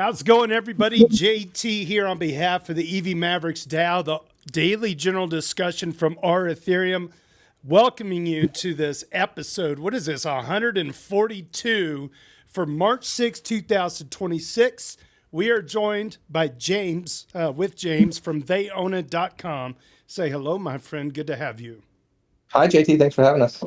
How's it going, everybody? JT here on behalf of the EV Mavericks DAO, the daily general discussion from our Ethereum, welcoming you to this episode. What is this, 142 for March 6, 2026. We are joined by James, with James from dailydoots.eth. Say hello, my friend. Good to have you. Hi, JT. Thanks for having us.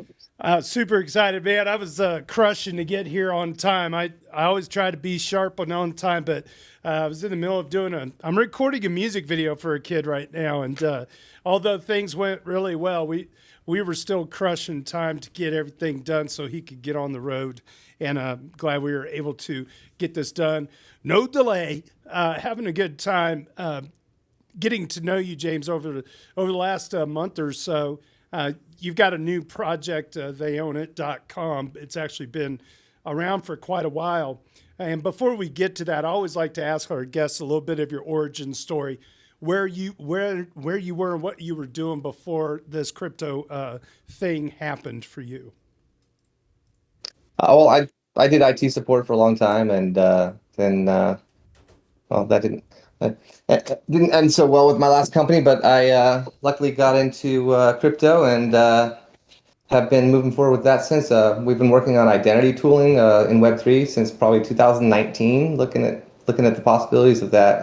Super excited, man. I was crushing to get here on time. I always try to be sharp and on time, but I was in the middle of I'm recording a music video for a kid right now. And although things went really well, we were still crushing time to get everything done so he could get on the road. And glad we were able to get this done. No delay, having a good time getting to know you, James, over the last month or so. You've got a new project, dailydoots.com. It's actually been around for quite a while. And before we get to that, I always like to ask our guests a little bit of your origin story, where you were and what you were doing before this crypto thing happened for you. Well, I did IT support for a long time, and then that didn't end so well with my last company. But I luckily got into crypto and have been moving forward with that since. We've been working on identity tooling in Web3 since probably 2019, looking at the possibilities of that,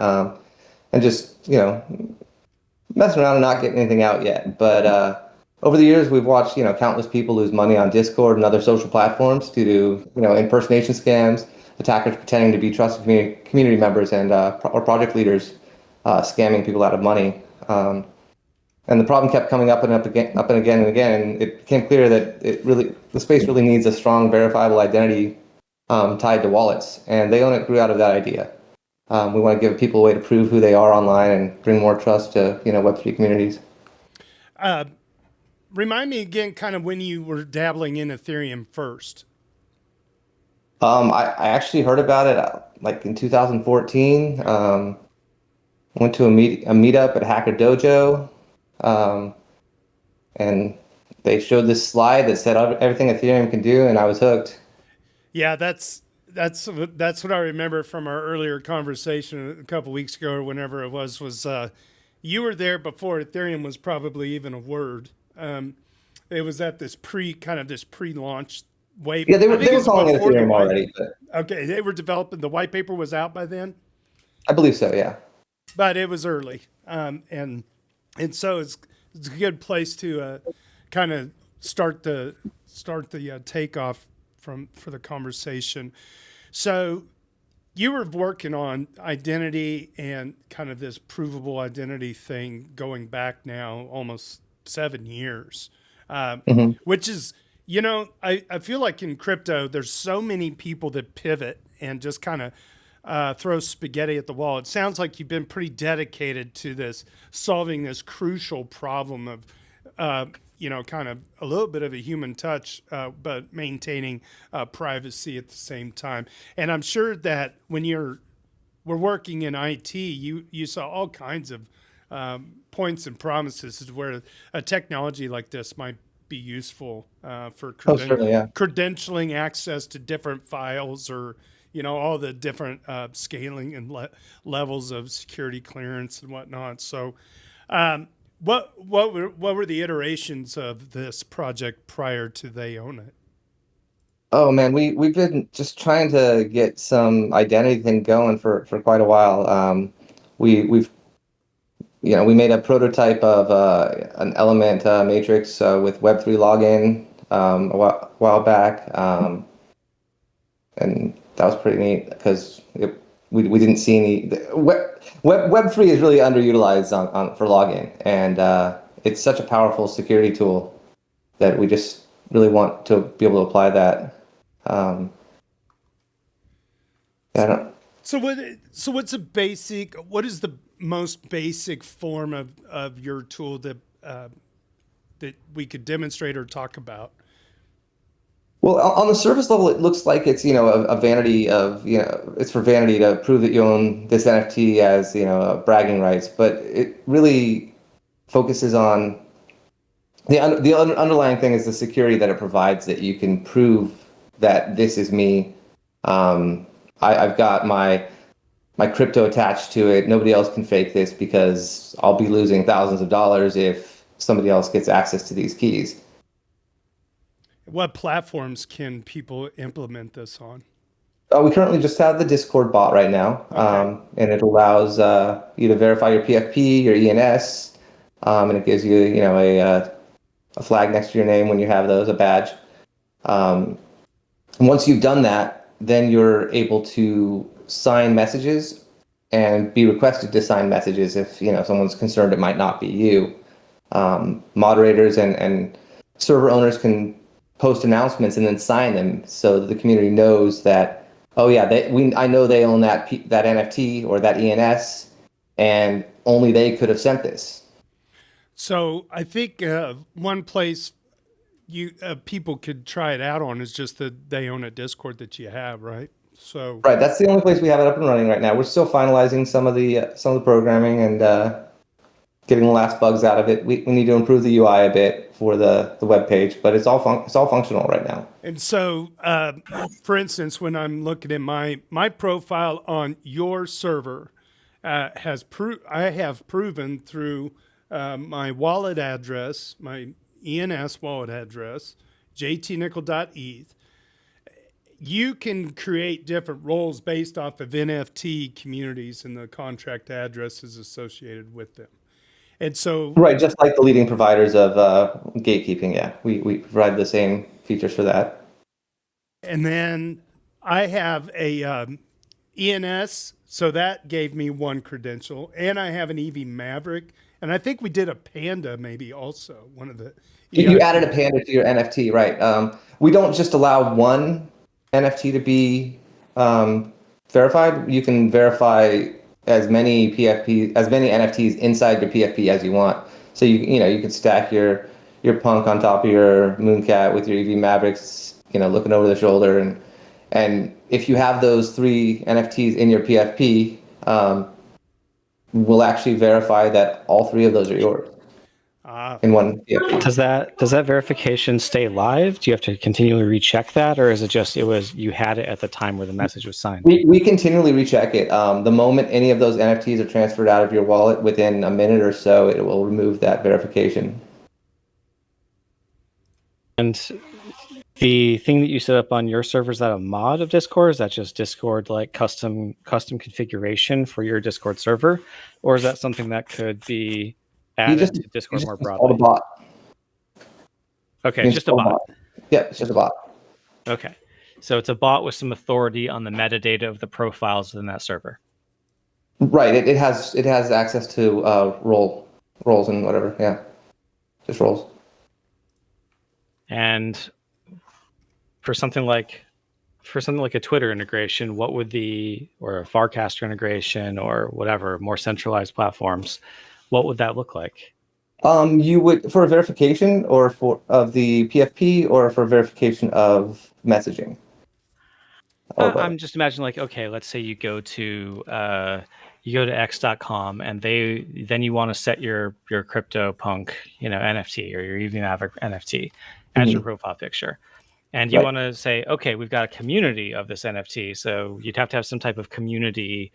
and just messing around and not getting anything out yet. But over the years, we've watched countless people lose money on Discord and other social platforms due to impersonation scams, attackers pretending to be trusted community members, and or project leaders scamming people out of money. And the problem kept coming up and again. And it became clear that the space really needs a strong, verifiable identity tied to wallets. And They grew out of that idea. We want to give people a way to prove who they are online and bring more trust to Web3 communities. Remind me again, kind of when you were dabbling in Ethereum first. I actually heard about it like in 2014. Went to a meetup at Hacker Dojo, and they showed this slide that said everything Ethereum can do, and I was hooked. Yeah, that's what I remember from our earlier conversation a couple weeks ago or whenever it was you were there before Ethereum was probably even a word. It was at this pre-launch wave. Yeah, they were calling it Ethereum already. But okay, they were developing. The white paper was out by then. I believe so. Yeah, but it was early, and so it's a good place to kind of start the takeoff for the conversation. So you were working on identity and kind of this provable identity thing going back now almost 7 years, which is, I feel like in crypto, there's so many people that pivot and just kind of throw spaghetti at the wall. It sounds like you've been pretty dedicated to solving this crucial problem of, kind of a little bit of a human touch, but maintaining privacy at the same time. And I'm sure that when we're working in IT, you saw all kinds of points and promises where a technology like this might be useful for credentialing access to different files, or all the different scaling and levels of security clearance and whatnot. So what were the iterations of this project prior to they own it? Oh man, we've been just trying to get some identity thing going for quite a while. We made a prototype of an element matrix with Web3 login a while back, and that was pretty neat because we didn't see any. Web3 is really underutilized for login, and it's such a powerful security tool that we just really want to be able to apply that. So what's what is the most basic form of your tool that we could demonstrate or talk about? Well, on the surface level, it looks like it's a vanity of it's for vanity to prove that you own this NFT as bragging rights, but it really focuses on the underlying thing is the security that it provides, that you can prove that this is me. I've got my my crypto attached to it. Nobody else can fake this because I'll be losing thousands of dollars if somebody else gets access to these keys. What platforms can people implement this on? We currently just have the Discord bot right now, Okay. and it allows you to verify your PFP, your ENS, and it gives you, a flag next to your name when you have those, a badge. Um, and once you've done that, then you're able to sign messages and be requested to sign messages if someone's concerned it might not be you. Moderators and server owners can post announcements and then sign them so that the community knows that, oh yeah, I know they own that NFT or that ENS, and only they could have sent this. So I think one place you people could try it out on is just that they own a Discord that you have, right? So Right, that's the only place we have it up and running right now. We're still finalizing some of the programming and getting the last bugs out of it. We need to improve the UI a bit for the web page, but it's all functional right now. and so, for instance, when I'm looking at my profile on your server, I have proven through my wallet address, my ENS wallet address, jtnickel.eth. You can create different roles based off of NFT communities and the contract addresses associated with them. And so, Right, just like the leading providers of gatekeeping, yeah, we provide the same features for that. and then I have a ENS, so that gave me one credential, and I have an EV Maverick, and I think we did a Panda maybe also one of the You EIP. added a panda to your NFT, right? We don't just allow one NFT to be verified. You can verify as many NFTs inside your PFP as you want. So you can stack your punk on top of your Mooncat with your EV Mavericks, looking over the shoulder, and if you have those 3 NFTs in your PFP, we'll actually verify that all 3 of those are yours in one PFP. Does that verification stay live? Do you have to continually recheck that, or is it just you had it at the time where the message was signed? We continually recheck it. The moment any of those NFTs are transferred out of your wallet, within a minute or so, it will remove that verification. And the thing that you set up on your server, is that a mod of Discord? Is that just Discord like custom configuration for your Discord server, or is that something that could be You added just to you Discord just more install the broadly? bot. Okay, You it's just a install the bot. Yeah, it's just a bot. Okay, so it's a bot with some authority on the metadata of the profiles within that server. Right. It has access to roles and whatever. Yeah, just roles. And for something like a Twitter integration, what would or a Farcaster integration or whatever, more centralized platforms, what would that look like? You would, for a verification or for of the PFP or for verification of messaging or both. I'm just imagining like, okay, let's say you go to x.com and then you want to set your CryptoPunk, NFT or your EV Maverick NFT as your profile picture. And you Right. want to say, okay, we've got a community of this NFT. So you'd have to have some type of community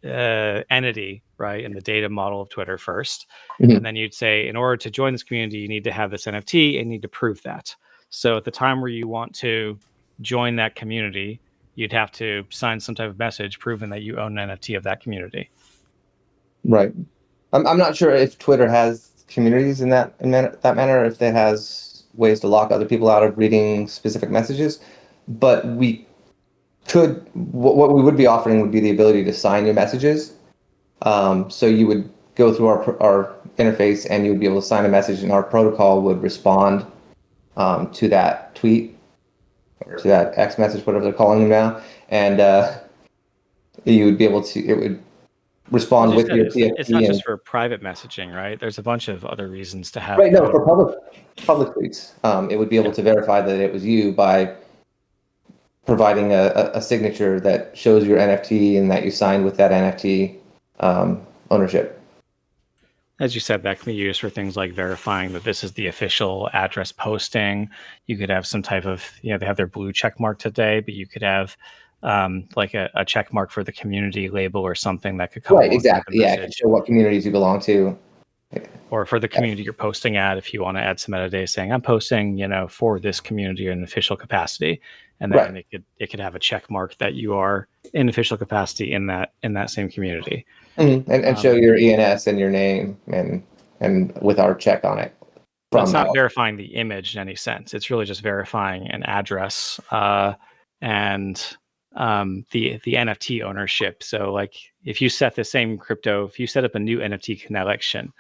entity, right, in the data model of Twitter first. Mhm. And then you'd say, in order to join this community, you need to have this NFT and you need to prove that. So at the time where you want to join that community, you'd have to sign some type of message proving that you own an NFT of that community. Right. I'm not sure if Twitter has communities in that manner, or if it has ways to lock other people out of reading specific messages. But what we would be offering would be the ability to sign your messages. So you would go through our interface and you would be able to sign a message, and our protocol would respond to that tweet or to that X message, whatever they're calling them now, and you would be able to. It would respond with your PFP. It's not just for private messaging, right? There's a bunch of other reasons to have. Right. No, for public tweets, it would be able to verify that it was you by providing a signature that shows your NFT and that you signed with that NFT ownership. As you said, that can be used for things like verifying that this is the official address posting. You could have some type of, they have their blue check mark today, but you could have like a check mark for the community label or something that could come Right, alongside exactly. the Yeah, it can message. show what communities you belong to. Or for the community you're posting at, if you want to add some metadata saying I'm posting, for this community in an official capacity, and then Right. it could have a check mark that you are in official capacity in that same community. And show your ENS and your name and with our check on it. But it's not verifying the image in any sense. It's really just verifying an address and the NFT ownership. So like if you set the same crypto, if you set up a new NFT collection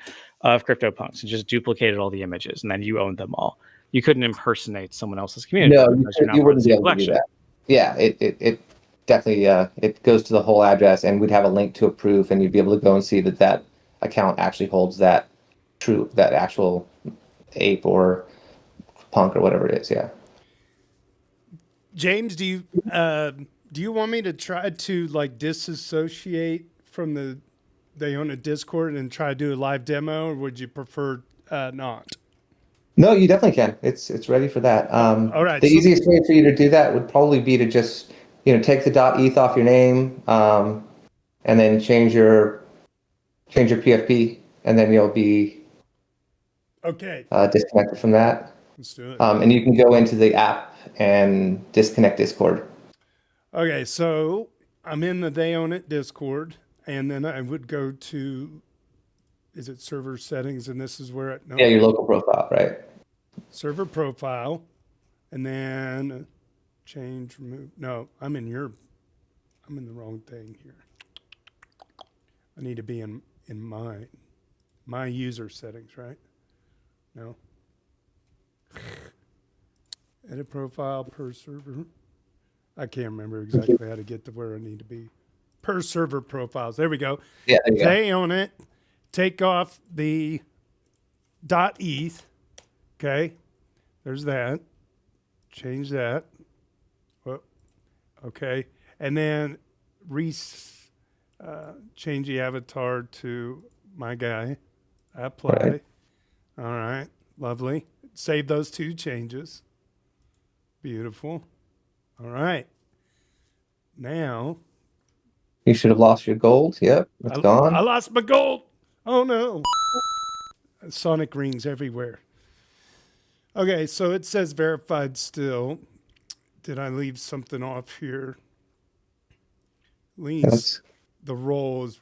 of CryptoPunks and just duplicated all the images and then you owned them all, you couldn't impersonate someone else's community. No, because you're not you part of wouldn't the be same able to do collection. that. Yeah, it definitely it goes to the whole address, and we'd have a link to a proof, and you'd be able to go and see that account actually holds that actual ape or punk or whatever it is. Yeah. James, do you want me to try to like disassociate from the they own a Discord and try to do a live demo, or would you prefer not? No, you definitely can. It's ready for that. All right. The So, easiest way for you to do that would probably be to just take the .eth off your name, and then change your PFP, and then you'll be okay. disconnected from that. Let's do it. And you can go into the app and disconnect Discord. Okay. So I'm in the They Own It Discord, and then I would go to, is it server settings? And this is where Yeah, your local profile, right? server profile, and then change, remove. No, I'm in the wrong thing here. I need to be in my user settings, right? No. Edit profile per server. I can't remember exactly how to get to where I need to be. Per server profiles. There we go. Yeah, there you go. They own it. Take off the .eth. Okay. There's that. Change that. Whoop. Okay. And then change the avatar to my guy. Apply. Right. All right. Lovely. Save those two changes. Beautiful. All right. Now, You should have lost your gold. Yep, it's gone. I lost my gold. Oh no. Sonic rings everywhere. Okay, so it says verified still. Did I leave something off here? Leads, the role is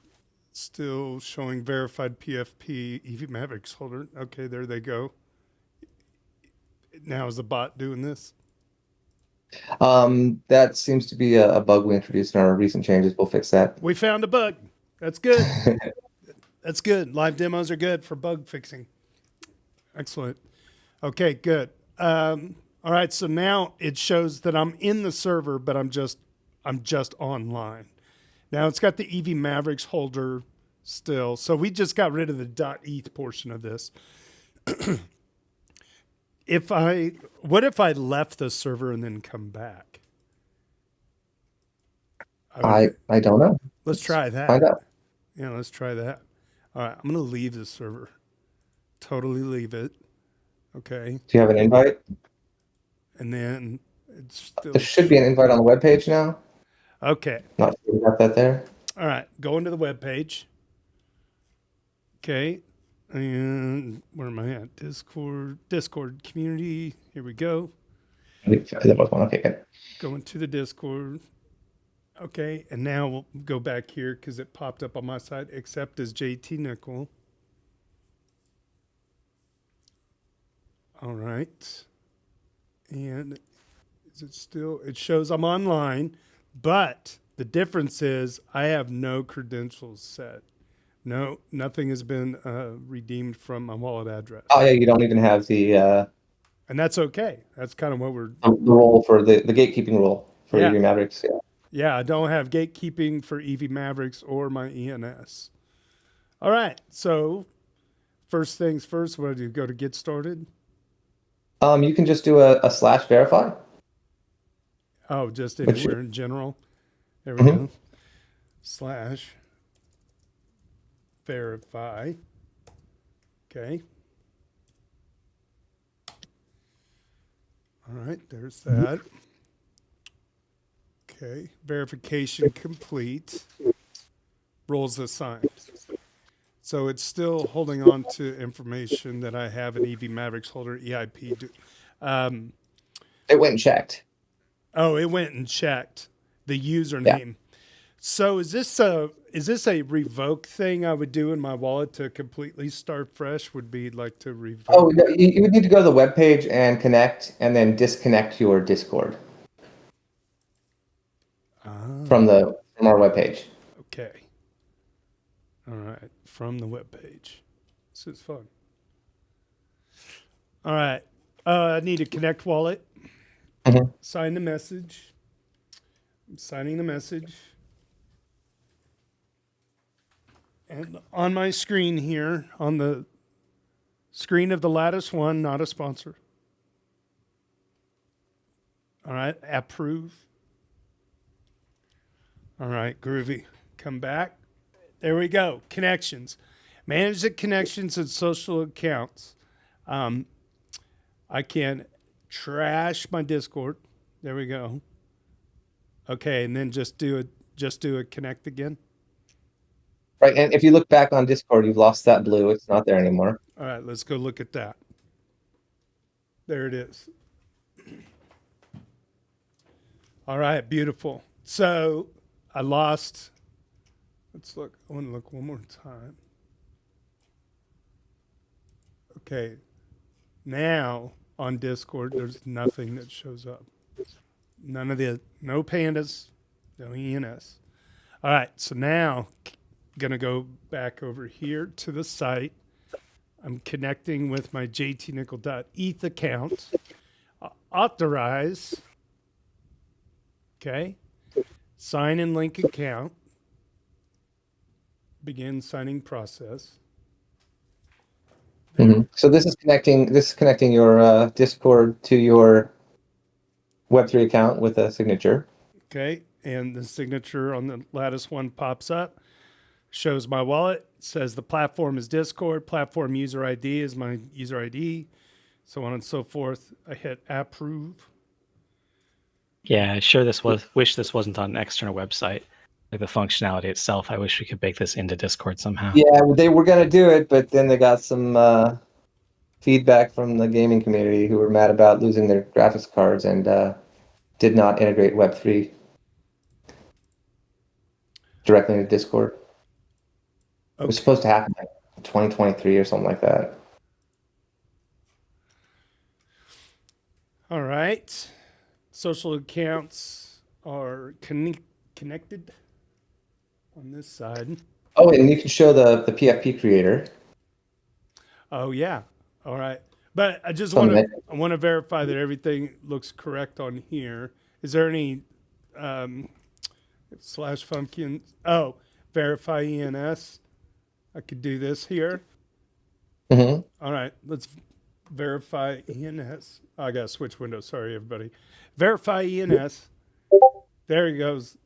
still showing verified PFP EV Mavericks holder. Okay, there they go. Now is the bot doing this? That seems to be a bug we introduced in our recent changes. We'll fix that. We found a bug. That's good. That's good. Live demos are good for bug fixing. Excellent. Okay, good. All right, so now it shows that I'm in the server, but I'm just online. Now it's got the EV Mavericks holder still. So we just got rid of the .eth portion of this. What if I left the server and then come back? I don't know. Let's try that. Find out. Yeah, let's try that. All right, I'm going to leave the server. Totally leave it. Okay. Do you have an invite? And then it's still. There should be an invite on the webpage now. Okay. Not sure we got that there. All right. Go into the webpage. Okay. And where am I at? Discord community. Here we go. That was one. Okay, good. Go into the Discord. Okay. And now we'll go back here because it popped up on my side. Accept as JT Nickel. All right. And is it still? It shows I'm online, but the difference is I have no credentials set. No, nothing has been redeemed from my wallet address. Oh yeah, you don't even have the And that's okay. That's kind of what we're. the role for the gatekeeping rule for Yeah. EV Mavericks. Yeah. Yeah, I don't have gatekeeping for EV Mavericks or my ENS. All right. So, first things first, what do? Go to get started? You can just do a slash verify. Oh, just Which- anywhere in general. There we Mhm. go. Slash verify. Okay. All right, there's that. Okay. Verification complete. Roles assigned. So it's still holding on to information that I have an EV Mavericks holder EIP. It went and checked. Oh, it went and checked the Yeah. username. So is this a revoke thing I would do in my wallet to completely start fresh? Would be like to Oh, revoke? no, you would need to go to the web page and connect, and then disconnect your Discord Ah, from our web page. okay. All right. From the web page. This is fun. All right. I need a connect wallet. Mhm. Sign the message. I'm signing the message. And on my screen here, on the screen of the Lattice One, not a sponsor. All right. Approve. All right. Groovy. Come back. There we go. Connections. Manage the connections and social accounts. I can trash my Discord. There we go. Okay, and then just do a connect again. Right, and if you look back on Discord, you've lost that blue. It's not there anymore. All right, let's go look at that. There it is. All right, beautiful. So I lost. Let's look. I want to look one more time. Okay. Now on Discord, there's nothing that shows up. No pandas, no ENS. All right, so now gonna go back over here to the site. I'm connecting with my jtnickel.eth account. Authorize. Okay. Sign in link account. Begin signing process. So this is connecting your Discord to your Web3 account with a signature. Okay, and the signature on the Lattice One pops up, shows my wallet, says the platform is Discord, platform user ID is my user ID, so on and so forth. I hit approve. Yeah, wish this wasn't on an external website. Like the functionality itself, I wish we could bake this into Discord somehow. Yeah, they were gonna do it, but then they got some feedback from the gaming community who were mad about losing their graphics cards and did not integrate Web3 directly into Discord. It was Okay. supposed to happen like 2023 or something like that. All right. Social accounts are connected on this side. Oh, and you can show the PFP creator. Oh yeah. All right. But I just Some want to verify that everything looks correct on here. Is there any slash function? Oh, verify ENS. I could do this here. Mhm. All right. Let's verify ENS. I got to switch windows. Sorry, everybody. Verify ENS. There he goes.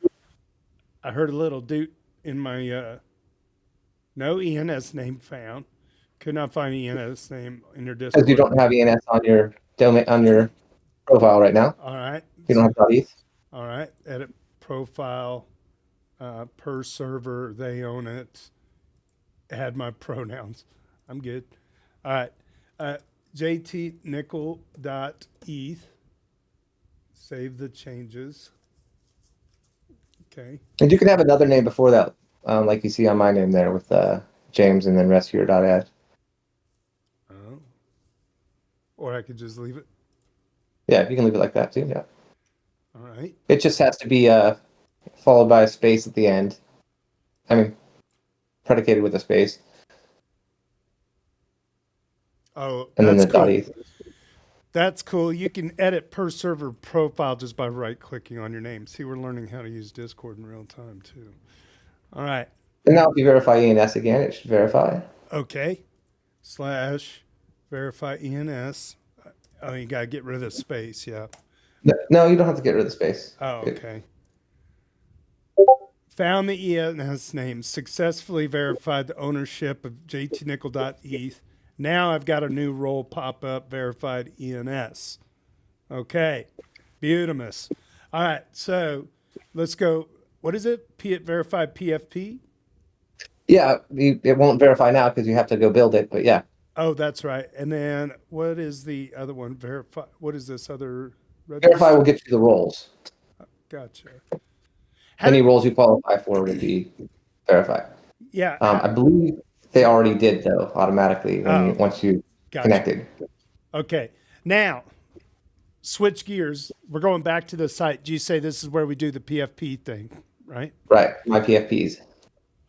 I heard a little doot in my no ENS name found. Could not find ENS name in your Because Discord. you don't have ENS on your domain on your profile right now. All right. You don't have .eth. All right. Edit profile per server. They own it. Add my pronouns. I'm good. All right. jtnickel.eth. Save the changes. Okay. And you can have another name before that, like you see on my name there with James and then rescuer.ed. Oh. Or I could just leave it. Yeah, you can leave it like that too. Yeah. All right. It just has to be followed by a space at the end. I mean, predicated with a space. Oh, And then that's the cool. .eth. That's cool. You can edit per server profile just by right clicking on your name. See, we're learning how to use Discord in real time too. All right. And now if you verify ENS again, it should verify. Okay. / verify ENS. Oh, you got to get rid of the space. Yeah. No, you don't have to get rid of the space. Oh, okay. Found the ENS name. Successfully verified the ownership of jtnickel.eth. Now I've got a new role pop up, verified ENS. Okay. Beautimous. All right. So let's go. What is it? Verify PFP? Yeah, it won't verify now because you have to go build it. But yeah, Oh, that's right. And then what is the other one? Verify. What is this other verify register? will get you the roles. Gotcha. How Any did, roles you qualify for will be verified. yeah. I believe they already did though automatically Oh, once you gotcha. connected. Okay. Now, switch gears. We're going back to the site. Do you say this is where we do the PFP thing, right? Right, my PFPs.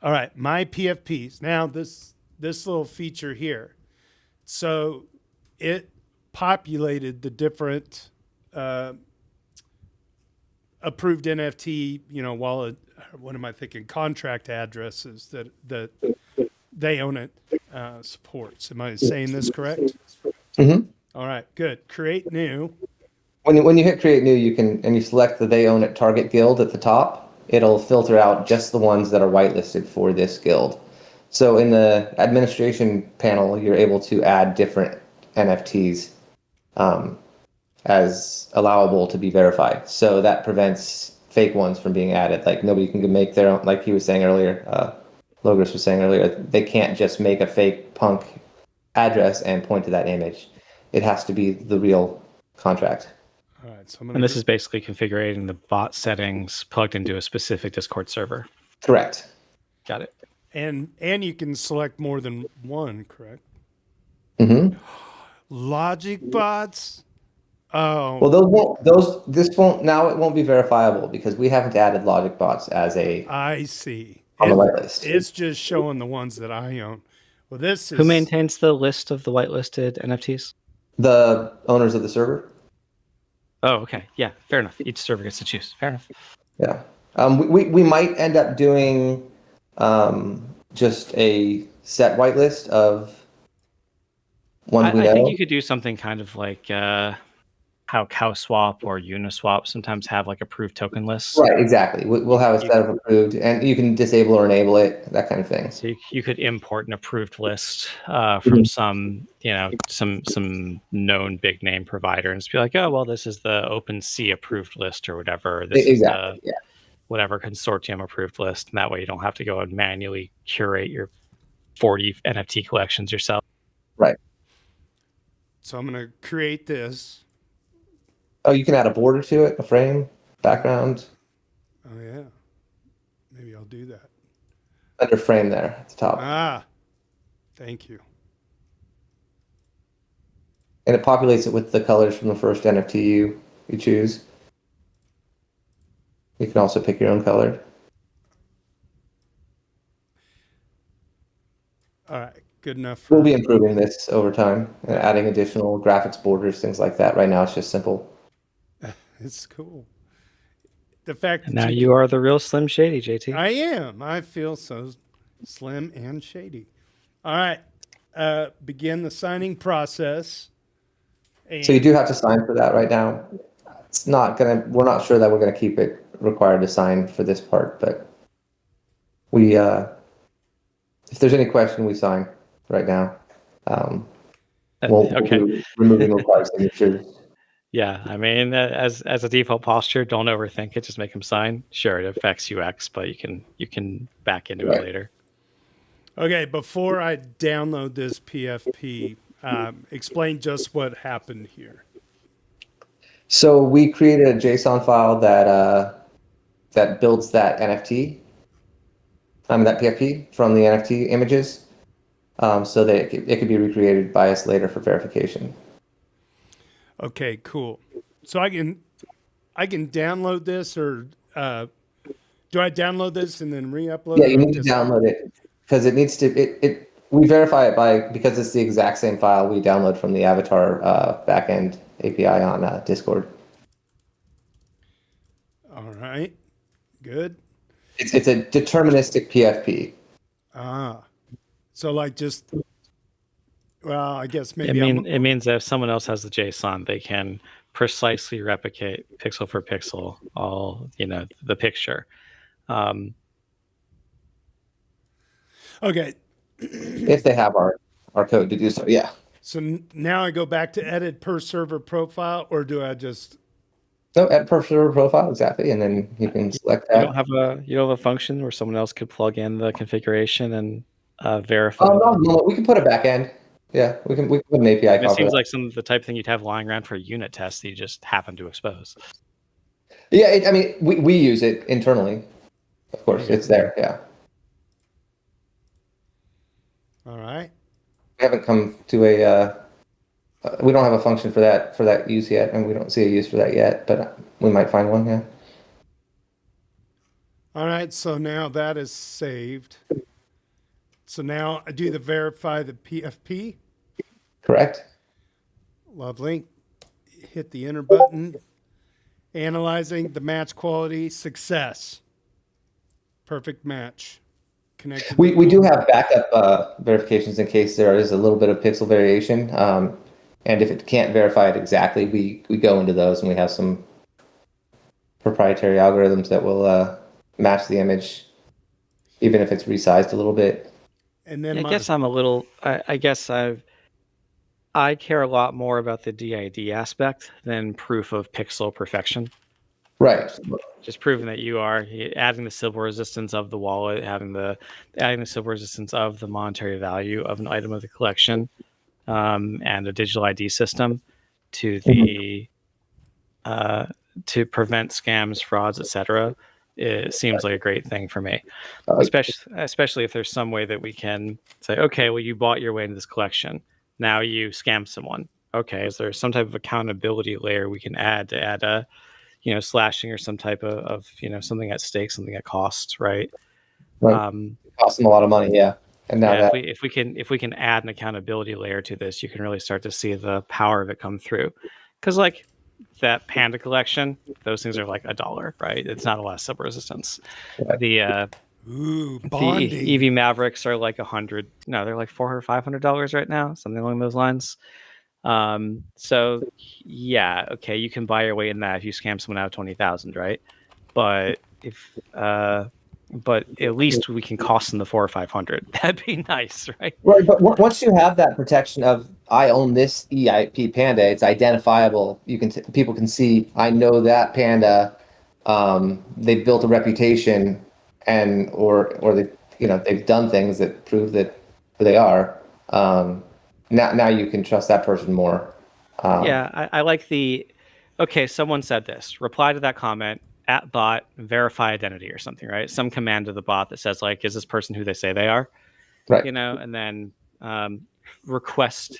All right. My PFPs. Now, this little feature here. So it populated the different approved NFT, wallet. What am I thinking? Contract addresses that they own it supports. Am I saying this correct? hmm All right, good. Create new. When you hit create new, you can and you select the they own it target guild at the top. It'll filter out just the ones that are whitelisted for this guild. So in the administration panel, you're able to add different NFTs as allowable to be verified. So that prevents fake ones from being added. Like nobody can make their own. Like he was saying earlier, Logos was saying earlier, they can't just make a fake punk address and point to that image. It has to be the real contract. All right, so I'm And gonna. this is basically configuring the bot settings plugged into a specific Discord server. Correct. Got it. And you can select more than one, correct? Mm-hmm. Logic bots. Oh, Well, this won't, now it won't be verifiable because we haven't added logic bots as I see. on the whitelist. It's just showing the ones that I own. Well, this is Who maintains the list of the whitelisted NFTs? The owners of the server. Oh, okay. Yeah, fair enough. Each server gets to choose. Fair enough. Yeah. We might end up doing just a set whitelist of ones we I know. think you could do something kind of like how CowSwap or Uniswap sometimes have like approved token lists. Right, exactly. We'll have a set of approved, and you can disable or enable it, that kind of thing. So you could import an approved list from some known big name provider and just be like, oh, well, this is the OpenSea approved list or whatever. This Exactly. is the whatever consortium approved list. And that way you don't have to go and manually curate your 40 NFT collections yourself. Right. So I'm going to create this. Oh, you can add a border to it, a frame, background. Oh, yeah. Maybe I'll do that. Under frame there at the top. Ah, thank you. And it populates it with the colors from the first NFT you choose. You can also pick your own color. All right, good enough. We'll be improving this over time and adding additional graphics borders, things like that. Right now, it's just simple. It's cool. The fact that Now you are the real Slim Shady, JT. I am. I feel so slim and shady. All right. Begin the signing process. So you do have to sign for that right now. It's not gonna. We're not sure that we're gonna keep it required to sign for this part, but we. If there's any question, we sign right now. We'll be removing required signatures. Yeah, I mean, as a default posture, don't overthink it. Just make them sign. Sure, it affects UX, but you can back into it later. Okay, before I download this PFP, explain just what happened here. So we created a JSON file that builds that NFT, that PFP from the NFT images, so that it could be recreated by us later for verification. Okay, cool. So I can download this, or do I download this and then re-upload it? Yeah, you need to download it because it needs to. We verify it because it's the exact same file we download from the Avatar backend API on Discord. All right, good. It's a deterministic PFP. So like just. Well, I guess maybe it means that if someone else has the JSON, they can precisely replicate pixel for pixel all the picture. Okay. If they have our code to do so, yeah. So now I go back to edit per server profile, or do I just? No, add server profile, exactly, and then you can select You that. don't have a function where someone else could plug in the configuration and verify. Oh no, we can put a backend. Yeah, we can put an API It call for seems that. like the type of thing you'd have lying around for a unit test that you just happen to expose. Yeah, I mean, we use it internally. Of course, it's there. Yeah, All right. we haven't come to a. We don't have a function for that use yet, and we don't see a use for that yet. But we might find one. Yeah. All right. So now that is saved. So now I do the verify the PFP. Correct. Lovely. Hit the enter button. Analyzing the match quality. Success. Perfect match. Connected. We do have backup verifications in case there is a little bit of pixel variation. And if it can't verify it exactly, we go into those, and we have some proprietary algorithms that will match the image, even if it's resized a little bit. And then I guess I'm a little. I guess I care a lot more about the DID aspect than proof of pixel perfection. Right. Just proving that you are adding the civil resistance of the wallet, adding the civil resistance of the monetary value of an item of the collection, and a digital ID system to the to prevent scams, frauds, etc. It seems like a great thing for me, especially if there's some way that we can say, okay, well, you bought your way into this collection. Now you scam someone. Okay, is there some type of accountability layer we can add to add a slashing or some type of something at stake, something at cost, right? Right. It costs them a lot of money, yeah. And now Yeah, that if we can add an accountability layer to this, you can really start to see the power of it come through. Because like that panda collection, those things are like $1, right? It's not a lot of sub resistance. Right. The bonding. EV Mavericks are like 100. No, they're like $400, $500 right now, something along those lines. So yeah, okay, you can buy your way in that if you scam someone out of 20,000, right? But but at least we can cost them the 400 or 500. That'd be nice, right? Right, but once you have that protection of I own this EIP panda, it's identifiable. You can people can see I know that panda. They've built a reputation, and or they they've done things that prove that who they are. Now you can trust that person more. Yeah, I like the. Okay, someone said this. Reply to that comment at bot verify identity or something, right? Some command to the bot that says like, is this person who they say they are? Right. And then requesting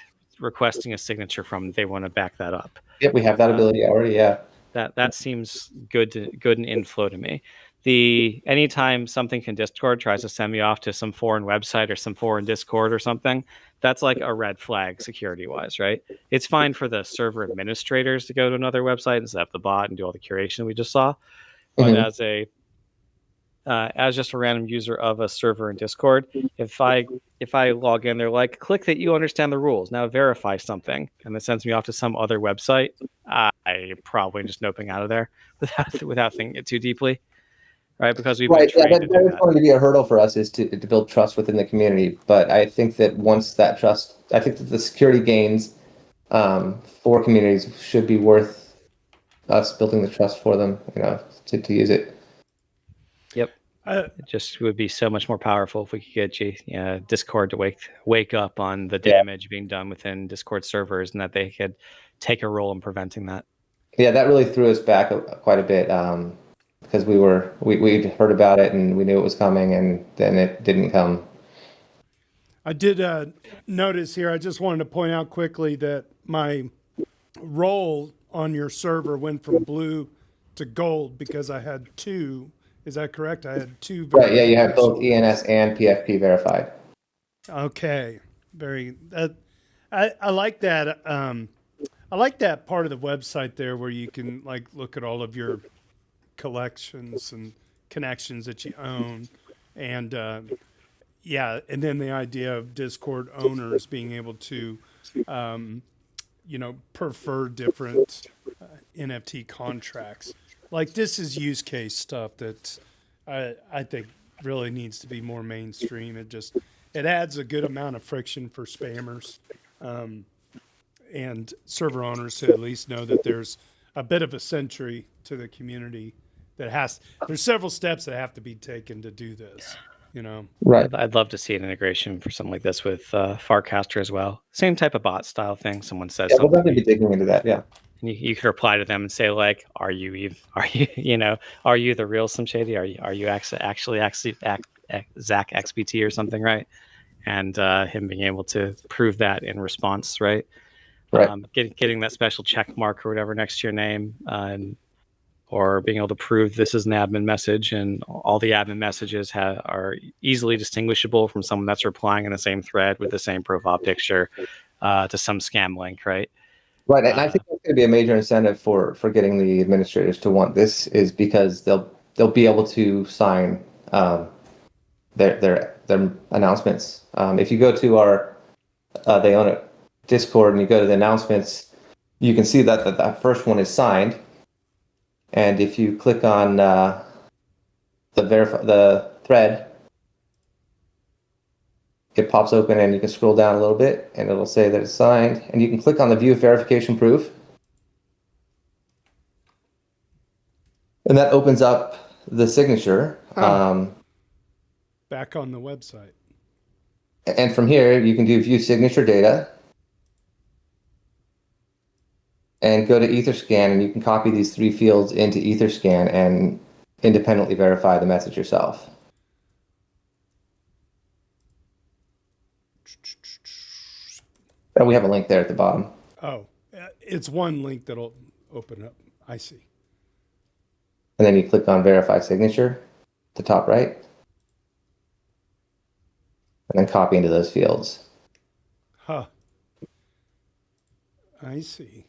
a signature from them. They want to back that up. Yep, we have that ability already. Yeah. That seems good and inflow to me. Anytime something in Discord tries to send me off to some foreign website or some foreign Discord or something, that's like a red flag security wise, right? It's fine for the server administrators to go to another website and set up the bot and do all the curation we just saw, but Mhm. as just a random user of a server in Discord, if I log in, they're like, click that you understand the rules. Now verify something, and it sends me off to some other website. I probably just noping out of there without thinking it too deeply, right? Because we've been Right. Yeah, trained to do that is that. going to be a hurdle for us is to build trust within the community. But I think that once that trust, I think that the security gains for communities should be worth us building the trust for them, to use it. Yep. It just would be so much more powerful if we could get Discord to wake up on the damage being done within Discord servers, and that they could take a role in preventing that. Yeah, that really threw us back quite a bit because we'd heard about it and we knew it was coming, and then it didn't come. I did notice here, I just wanted to point out quickly that my role on your server went from blue to gold because I had two. Is that correct? I had two. Right. Yeah, you have both ENS and PFP verified. Okay. Very. I like that. I like that part of the website there where you can like look at all of your collections and connections that you own, and and then the idea of Discord owners being able to, prefer different NFT contracts. Like this is use case stuff that I think really needs to be more mainstream. It adds a good amount of friction for spammers and server owners to at least know that there's a bit of a century to the community there's several steps that have to be taken to do this, you know. Right. I'd love to see an integration for something like this with Farcaster as well. Same type of bot style thing. Someone says Yeah, we'll something, definitely be digging into that. Yeah. and you could reply to them and say like, "Are you are you the real Slim Shady? Are you actually Zach XBT or something, right?" And him being able to prove that in response, right? Right. Getting that special check mark or whatever next to your name, or being able to prove this is an admin message, and all the admin messages are easily distinguishable from someone that's replying in the same thread with the same profile picture to some scam link, right? Right. And I think that's going to be a major incentive for getting the administrators to want this, is because they'll be able to sign their announcements. If you go to our They Own It Discord and you go to the announcements, you can see that first one is signed. And if you click on the thread, it pops open and you can scroll down a little bit and it'll say that it's signed. And you can click on the view verification proof. And that opens up the signature. Back on the website. And from here, you can do view signature data. And go to Etherscan, and you can copy these 3 fields into Etherscan and independently verify the message yourself. And we have a link there at the bottom. Oh, it's one link that'll open up. I see. And then you click on verify signature at the top right. And then copy into those fields. Huh. I see.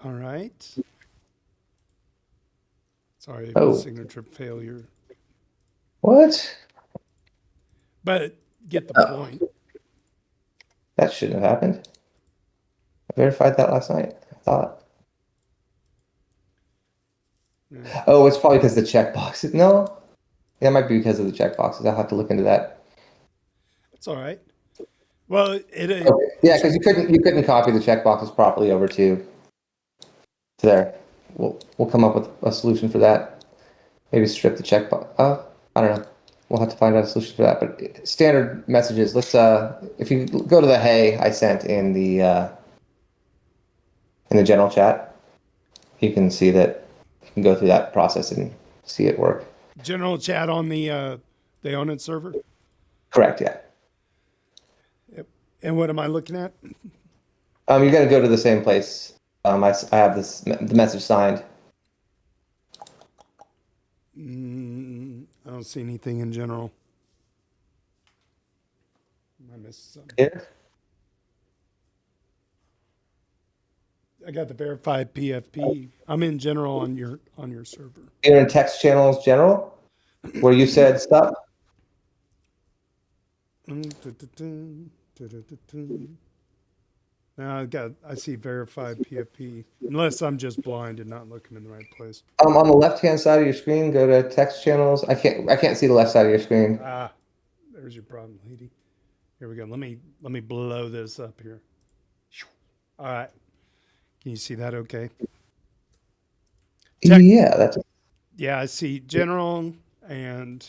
All right. Sorry, signature failure. What? But get the point. That shouldn't have happened. I verified that last night, I thought. Yeah. Oh, it's probably because of the checkboxes. No, that might be because of the checkboxes. I'll have to look into that. It's all right. Well, Okay. Yeah, because you couldn't copy the checkboxes properly over to there. We'll come up with a solution for that. Maybe strip the checkbox. I don't know. We'll have to find out a solution for that. But standard messages. Let's if you go to the hey I sent in the general chat, you can see that you can go through that process and see it work. General chat on the They Own It server. Correct. Yeah. Yep. And what am I looking at? You got to go to the same place. I have the message signed. I don't see anything in general. I missed something. Here. I got the verified PFP. I'm in general on your server. You're in text channels general, where you said stop. Now I see verified PFP. Unless I'm just blind and not looking in the right place. On the left-hand side of your screen, go to text channels. I can't see the left side of your screen. There's your problem, lady. Here we go. Let me blow this up here. All right. Can you see that okay? Yeah, I see general, and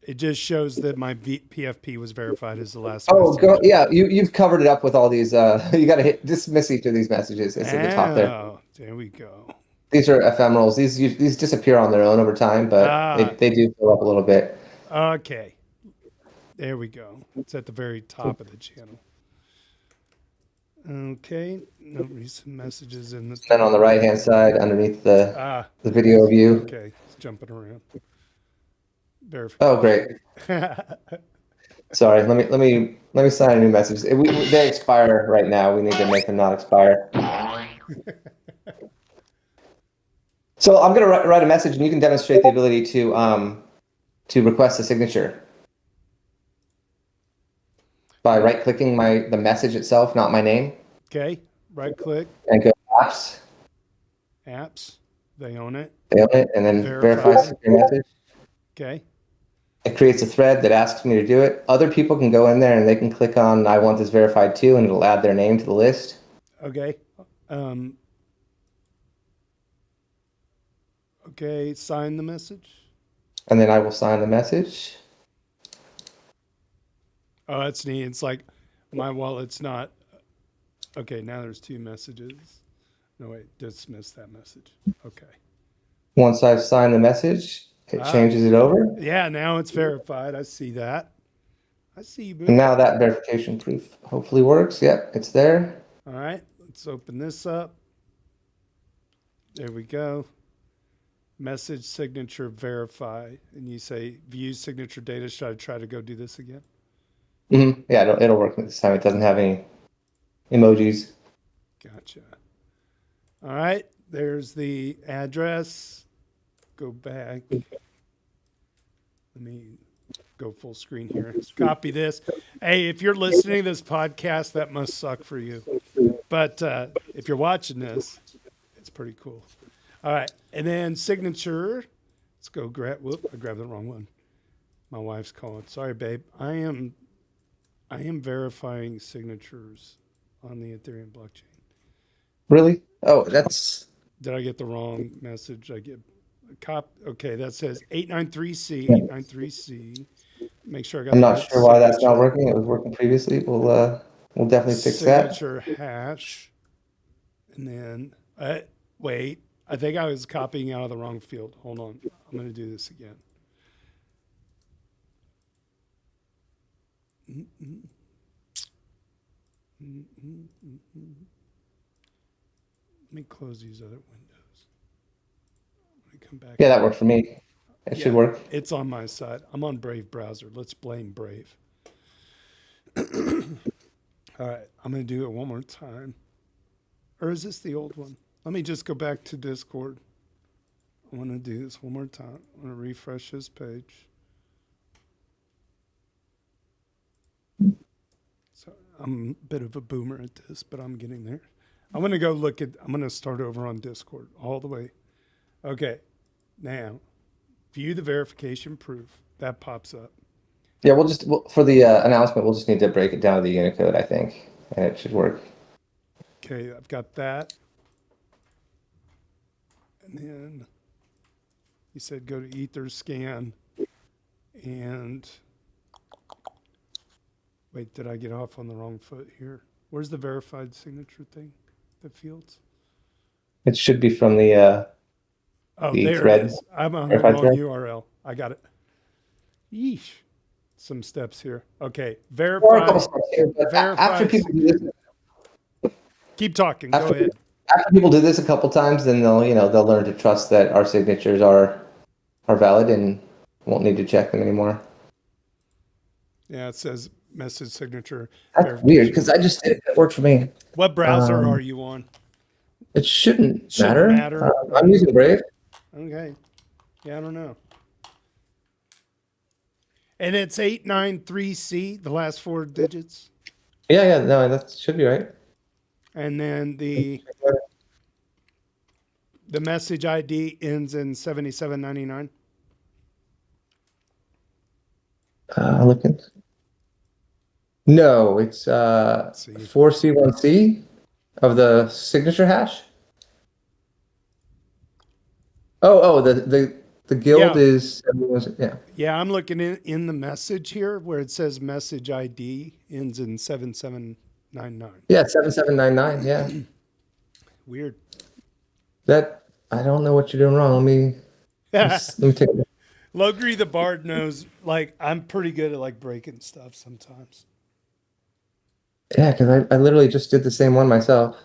it just shows that my PFP was verified as the last message. Yeah, you've covered it up with all these. You got to dismiss each of these messages. It's at the top there. Oh, there we go. These are ephemerals. These disappear on their own over time, but they do fill up a little bit. Okay. There we go. It's at the very top of the channel. Okay. No recent messages in the. Then on the right-hand side, underneath the video view. Okay, it's jumping around. Oh, great. Sorry. Let me sign a new message. They expire right now. We need to make them not expire. So I'm going to write a message, and you can demonstrate the ability to request a signature by right-clicking the message itself, not my name. Okay. Right-click. And go to apps. Apps. They own it. They own it, and then verify secure message. Okay. It creates a thread that asks me to do it. Other people can go in there and they can click on I want this verified too, and it'll add their name to the list. Okay. Okay, sign the message. And then I will sign the message. Oh, that's neat. It's like my wallet's not. Okay, now there's 2 messages. No, wait, dismiss that message. Okay. Once I've signed the message, it changes it over. Yeah, now it's verified. I see that. I see you, And boo. now that verification proof hopefully works. Yep, it's there. All right, let's open this up. There we go. Message signature verify. And you say view signature data. Should I try to go do this again? Yeah, it'll work this time. It doesn't have any emojis. Gotcha. All right, there's the address. Go back. Let me go full screen here. Copy this. Hey, if you're listening to this podcast, that must suck for you. But if you're watching this, it's pretty cool. All right, and then signature. Let's go grab. Whoop! I grabbed the wrong one. My wife's calling. Sorry, babe. I am verifying signatures on the Ethereum blockchain. Really? Oh, that's. Did I get the wrong message? I get a Okay, that says 893C. 893C. Make sure I got. I'm the not right sure why that's not signature. working. It was working previously. We'll definitely fix that. Signature hash, and then wait. I think I was copying out of the wrong field. Hold on. I'm going to do this again. Let me close these other windows. Let me come back. Yeah, that worked for me. It should work. It's on my side. I'm on Brave browser. Let's blame Brave. All right. I'm going to do it one more time. Or is this the old one? Let me just go back to Discord. I want to do this one more time. I want to refresh this page. So I'm a bit of a boomer at this, but I'm getting there. I'm going to go look at, I'm going to start over on Discord all the way. Okay. Now, view the verification proof. That pops up. Yeah, for the announcement, we'll just need to break it down to the Unicode, I think, and it should work. Okay, I've got that. And then you said go to Etherscan and wait, did I get off on the wrong foot here? Where's the verified signature thing? The fields? It should be from the there thread. it is. I'm on the verified wrong thread. URL. I got it. Yeesh. Some steps here. Okay, There are a couple verify. steps here, but Verify after people do this, Keep talking. Go ahead. after people do this a couple times, then they'll learn to trust that our signatures are valid and won't need to check them anymore. Yeah, it says message signature. That's weird because I just did it. It worked for me. What browser are you on? It shouldn't Shouldn't matter. matter. I'm using Brave. Okay. Yeah, I don't know. And it's 893C, the last 4 digits. Yeah, no, that should be right. And then the message ID ends in 7799. Looking. No, it's see. 4C1C of the signature hash. Oh, the guild is yeah. Yeah, I'm looking in the message here where it says message ID ends in 7799. Yeah, 7799. Yeah. Weird. That I don't know what you're doing wrong. Let me take a look. Logri the Bard knows, like, I'm pretty good at like breaking stuff sometimes. Yeah, because I literally just did the same one myself.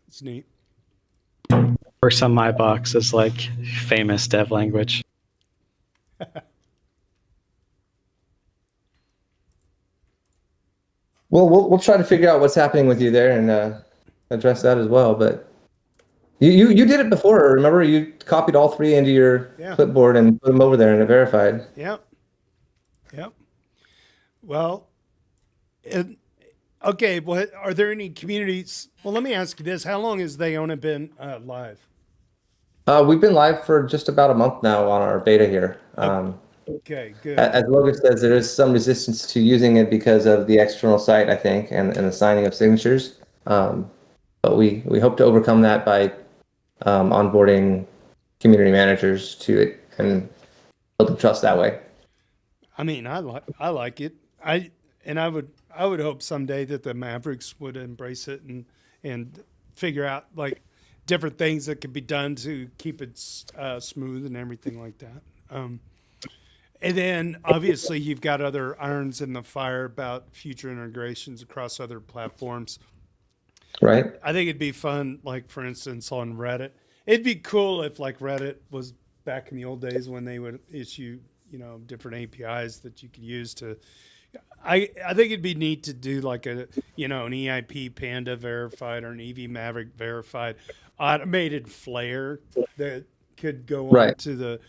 It's neat. Works on my box as like famous dev language. Well, we'll try to figure out what's happening with you there and address that as well. But you did it before. Remember, you copied all 3 into your clipboard and put them over there and it verified. Yep. Well, okay. What are there any communities? Well, let me ask you this: how long has Theyona been live? We've been live for just about a month now on our beta here. Okay, good. As Logan says, there is some resistance to using it because of the external site, I think, and the signing of signatures. But we hope to overcome that by onboarding community managers to it and build the trust that way. I mean, I like it. I would hope someday that the Mavericks would embrace it and figure out like different things that could be done to keep it smooth and everything like that. And then obviously you've got other irons in the fire about future integrations across other platforms. Right? I think it'd be fun, like for instance on Reddit. It'd be cool if like Reddit was back in the old days when they would issue, different APIs that you could use to. I think it'd be neat to do like an EIP Panda verified or an EV Maverick verified automated flare that could go on Right. to the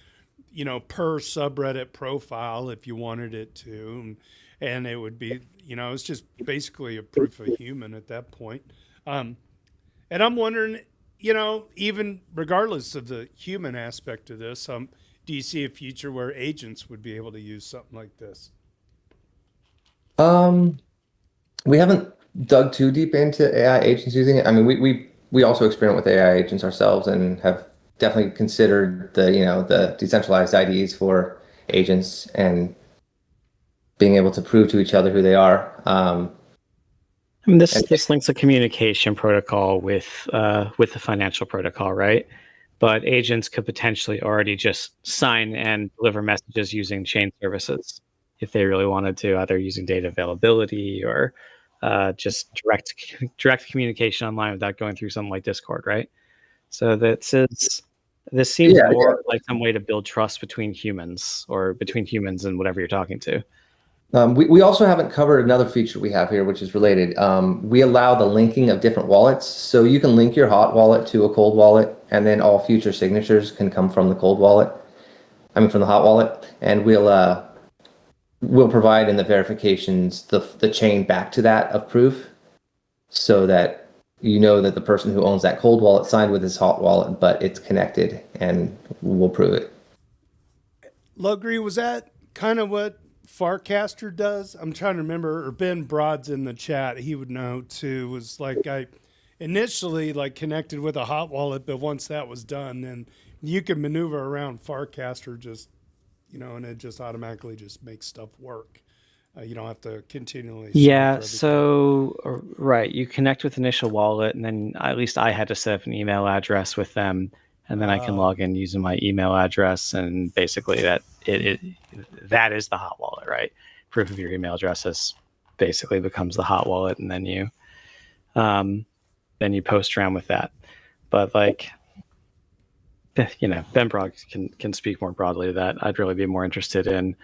per subreddit profile if you wanted it to, and it would be it's just basically a proof of human at that point. Um, and I'm wondering, even regardless of the human aspect of this, do you see a future where agents would be able to use something like this? Um, we haven't dug too deep into AI agents using it. I mean, we also experiment with AI agents ourselves and have definitely considered the decentralized IDs for agents and being able to prove to each other who they are. I mean, And this links a communication protocol with the financial protocol, right? But agents could potentially already just sign and deliver messages using chain services if they really wanted to, either using data availability or just direct communication online without going through something like Discord, right? So this seems yeah, yeah. more like some way to build trust between humans or between humans and whatever you're talking to. We also haven't covered another feature we have here, which is related. We allow the linking of different wallets. So you can link your hot wallet to a cold wallet, and then all future signatures can come from the cold wallet. I mean, from the hot wallet. And we'll provide in the verifications the chain back to that of proof so that you know that the person who owns that cold wallet signed with his hot wallet, but it's connected and we'll prove it. Logree, was that kind of what Farcaster does? I'm trying to remember, or Ben Broad's in the chat. He would know too. Was like I initially like connected with a hot wallet, but once that was done, then you can maneuver around Farcaster just and it just automatically just makes stuff work. You don't have to continually sign Yeah, for everything. so right, you connect with initial wallet, and then at least I had to set up an email address with them, and then I can Uh, log in using my email address, and basically that is the hot wallet, right? Proof of your email address is basically becomes the hot wallet, and um, then you post around with that. But like, Ben Broad can speak more broadly to that. I'd really be more interested in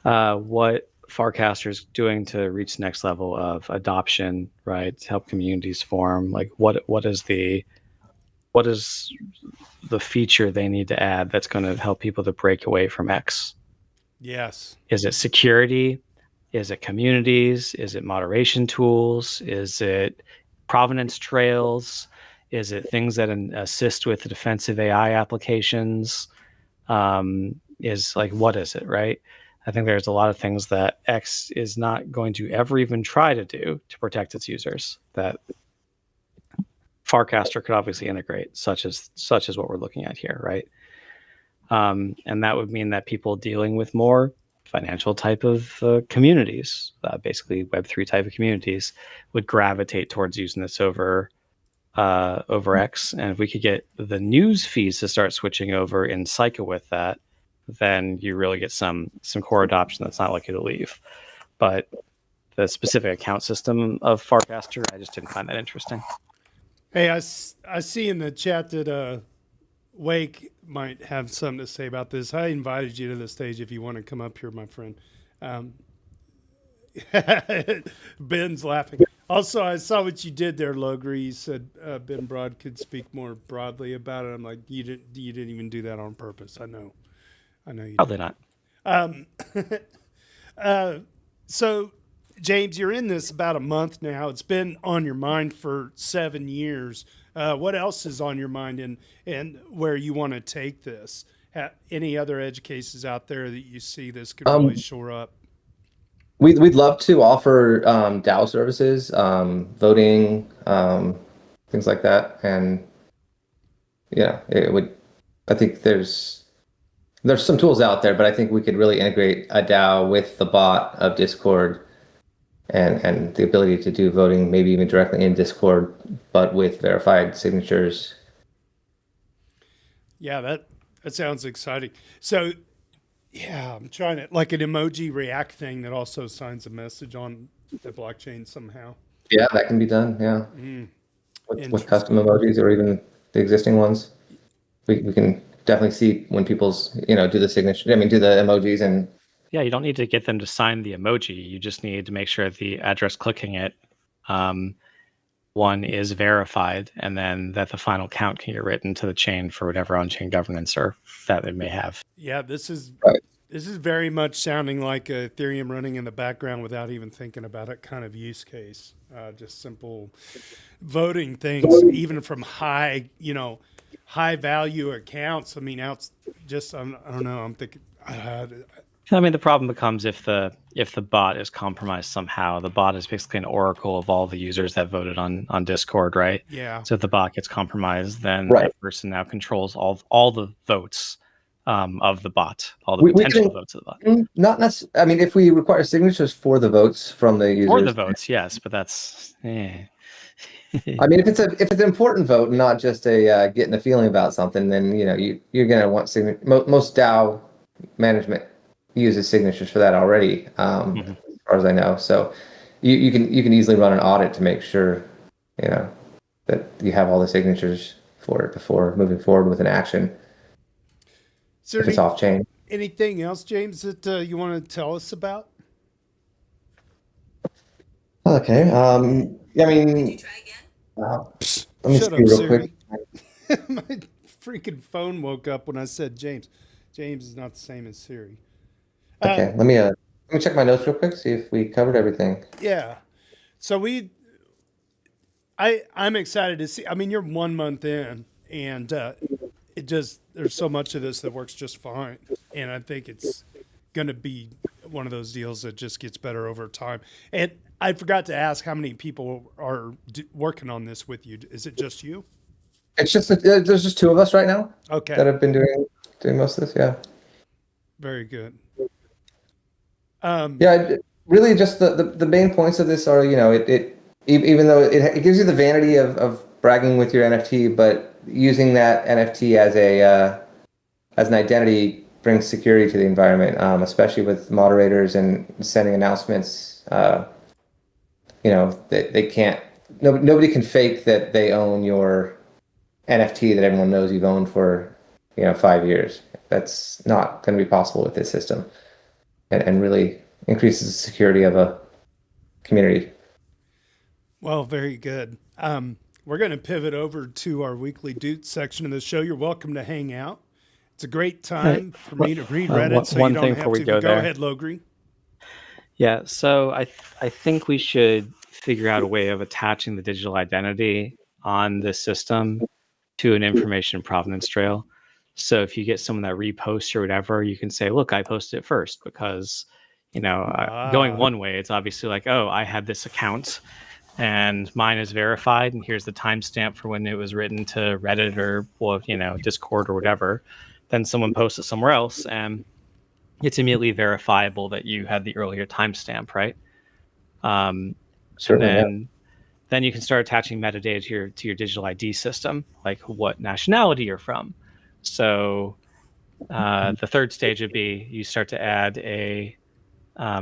what Farcaster's doing to reach the next level of adoption, right? To help communities form. Like, what is the feature they need to add that's going to help people to break away from X? yes. Is it security? Is it communities? Is it moderation tools? Is it provenance trails? Is it things that assist with the defensive AI applications? Is like, what is it, right? I think there's a lot of things that X is not going to ever even try to do to protect its users that Farcaster could obviously integrate, such as what we're looking at here, right? And that would mean that people dealing with more financial type of communities, basically Web3 type of communities, would gravitate towards using this over X. And if we could get the news feeds to start switching over in cycle with that, then you really get some core adoption that's not likely to leave. But the specific account system of Farcaster, I just didn't find that interesting. Hey, I see in the chat that Wake might have something to say about this. I invited you to the stage if you want to come up here, my friend. Um, Ben's laughing. Also, I saw what you did there, Logre. You said Ben Broad could speak more broadly about it. I'm like, you didn't even do that on purpose. I know you Probably did. not. Um, so, James, you're in this about a month now. It's been on your mind for 7 years. What else is on your mind and where you want to take this? Any other edge cases out there that you see this could really shore up? We'd love to offer DAO services, voting, things like that, and yeah, it would. I think there's some tools out there, but I think we could really integrate a DAO with the bot of Discord and the ability to do voting, maybe even directly in Discord, but with verified signatures. Yeah, that sounds exciting. So, yeah, I'm trying to like an emoji react thing that also signs a message on the blockchain somehow. Yeah, that can be done. Yeah, with custom emojis or even the existing ones. We can definitely see when people's do the signature. I mean, do the emojis and Yeah, you don't need to get them to sign the emoji. You just need to make sure the address clicking it, one is verified, and then that the final count can get written to the chain for whatever on-chain governance or that it may have. Yeah, this is right. this is very much sounding like Ethereum running in the background without even thinking about it kind of use case. Just simple voting things, even from high value accounts. I mean, I don't know. I'm thinking. I mean, the problem becomes if the bot is compromised somehow. The bot is basically an oracle of all the users that voted on Discord, right? Yeah. So if the bot gets compromised, then Right. that person now controls all the votes of the bot, all the potential votes of the bot. Not necessarily. I mean, if we require signatures for the votes from the users, or the votes, yes, but that's. I mean, if it's an important vote, not just a getting a feeling about something, then you're going to want signature. Most DAO management uses signatures for that already, as far as I know. So you can easily run an audit to make sure that you have all the signatures for it before moving forward with an action. If it's off chain. Anything else, James, that you want to tell us about? Okay. I mean, Did you try again? let me Shut see up, real Siri. quick. My freaking phone woke up when I said James. James is not the same as Siri. Okay, let me check my notes real quick, see if we covered everything. Yeah. So I'm excited to see. I mean, you're 1 month in, and there's so much of this that works just fine, and I think it's going to be one of those deals that just gets better over time. And I forgot to ask how many people are working on this with you. Is it just you? It's just there's just two of us right now. Okay. That have been doing most of this. Yeah. Very good. Yeah, really, just the main points of this are it even though it gives you the vanity of bragging with your NFT, but using that NFT as an identity brings security to the environment, especially with moderators and sending announcements. They can't. Nobody can fake that they own your NFT that everyone knows you've owned for 5 years. That's not going to be possible with this system, and really increases the security of a community. Well, very good. We're going to pivot over to our weekly Doots section of the show. You're welcome to hang out. It's a great time for me to read Reddit, so one you don't thing have before we to. go Go there. ahead, Logri. Yeah, so I think we should figure out a way of attaching the digital identity on this system to an information provenance trail. So if you get someone that reposts or whatever, you can say, look, I posted it first because, going one way, it's obviously like, oh, I had this account and mine is verified. And here's the timestamp for when it was written to Reddit or, Discord or whatever. Then someone posts it somewhere else and it's immediately verifiable that you had the earlier timestamp, right? Certainly, and then you can start attaching metadata to your digital ID system, like what nationality you're from. So the third stage would be you start to add a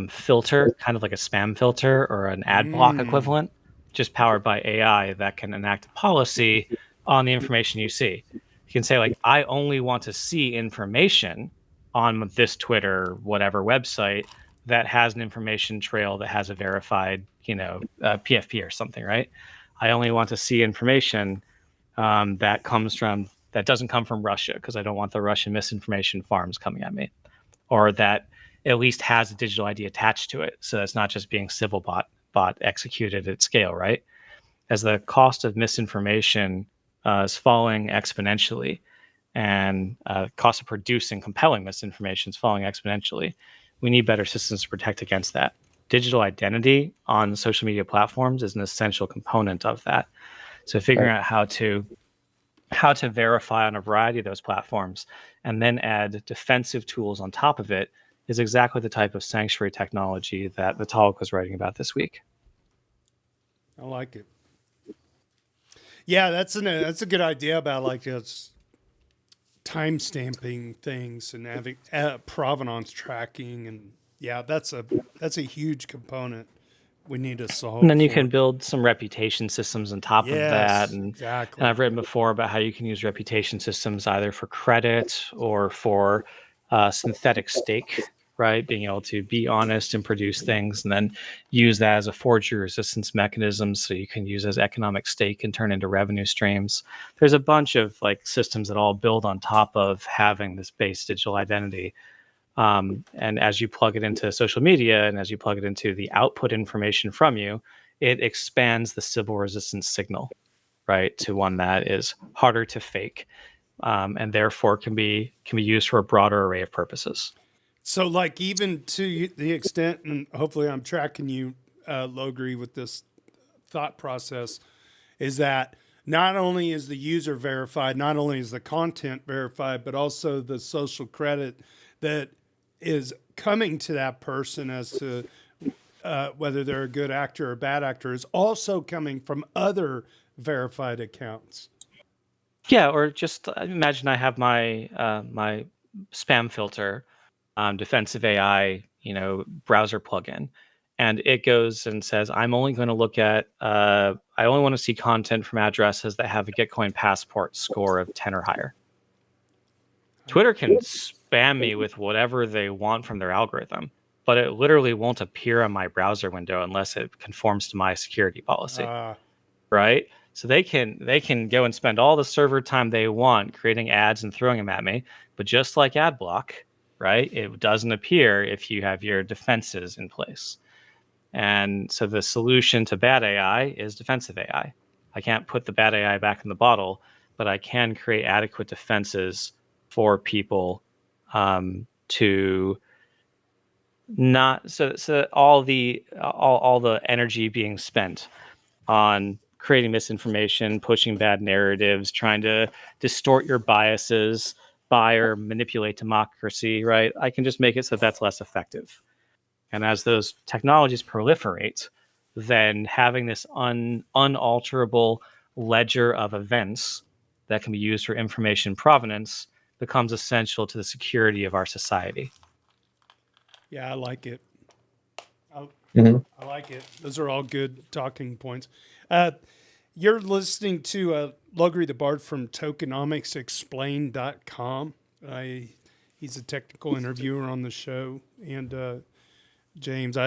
filter, kind of like a spam filter or an ad block equivalent, just powered by AI that can enact a policy on the information you see. You can say, like, I only want to see information on this Twitter, whatever website that has an information trail that has a verified, PFP or something, right? I only want to see information that doesn't come from Russia because I don't want the Russian misinformation farms coming at me, or that at least has a digital ID attached to it, so that's not just being civil bot executed at scale, right? As the cost of misinformation is falling exponentially, and cost of producing compelling misinformation is falling exponentially. We need better systems to protect against that. Digital identity on social media platforms is an essential component of that. So figuring out how to verify on a variety of those platforms and then add defensive tools on top of it is exactly the type of sanctuary technology that Vitalik was writing about this week. I like it. Yeah, that's a good idea about like just time stamping things and having provenance tracking, and yeah, that's a huge component we need to solve. And then you for. can build some reputation systems on top of that. And exactly. I've written before about how you can use reputation systems either for credit or for synthetic stake, right? Being able to be honest and produce things and then use that as a forgery resistance mechanism so you can use as economic stake and turn into revenue streams. There's a bunch of like systems that all build on top of having this base digital identity. And as you plug it into social media and as you plug it into the output information from you, it expands the Sybil resistance signal, right, to one that is harder to fake, and therefore can be used for a broader array of purposes. So, like, even to the extent, and hopefully I'm tracking you, Logri, with this thought process, is that not only is the user verified, not only is the content verified, but also the social credit that is coming to that person as to whether they're a good actor or a bad actor is also coming from other verified accounts. Yeah, or just imagine I have my my spam filter, defensive AI, browser plugin, and it goes and says, I'm only going to look at, I only want to see content from addresses that have a Gitcoin passport score of 10 or higher. Twitter can spam me with whatever they want from their algorithm, but it literally won't appear on my browser window unless it conforms to my security policy, right? So they can go and spend all the server time they want creating ads and throwing them at me, but just like ad block, right? It doesn't appear if you have your defenses in place. And so the solution to bad AI is defensive AI. I can't put the bad AI back in the bottle, but I can create adequate defenses for people to not so all the energy being spent on creating misinformation, pushing bad narratives, trying to distort your biases, buy or manipulate democracy, right? I can just make it so that's less effective. And as those technologies proliferate, then having this unalterable ledger of events that can be used for information provenance becomes essential to the security of our society. Yeah, I like it. Mm-hmm. I like it. Those are all good talking points. You're listening to Logri the Bard from tokenomicsexplained.com. He's a technical interviewer on the show, and James,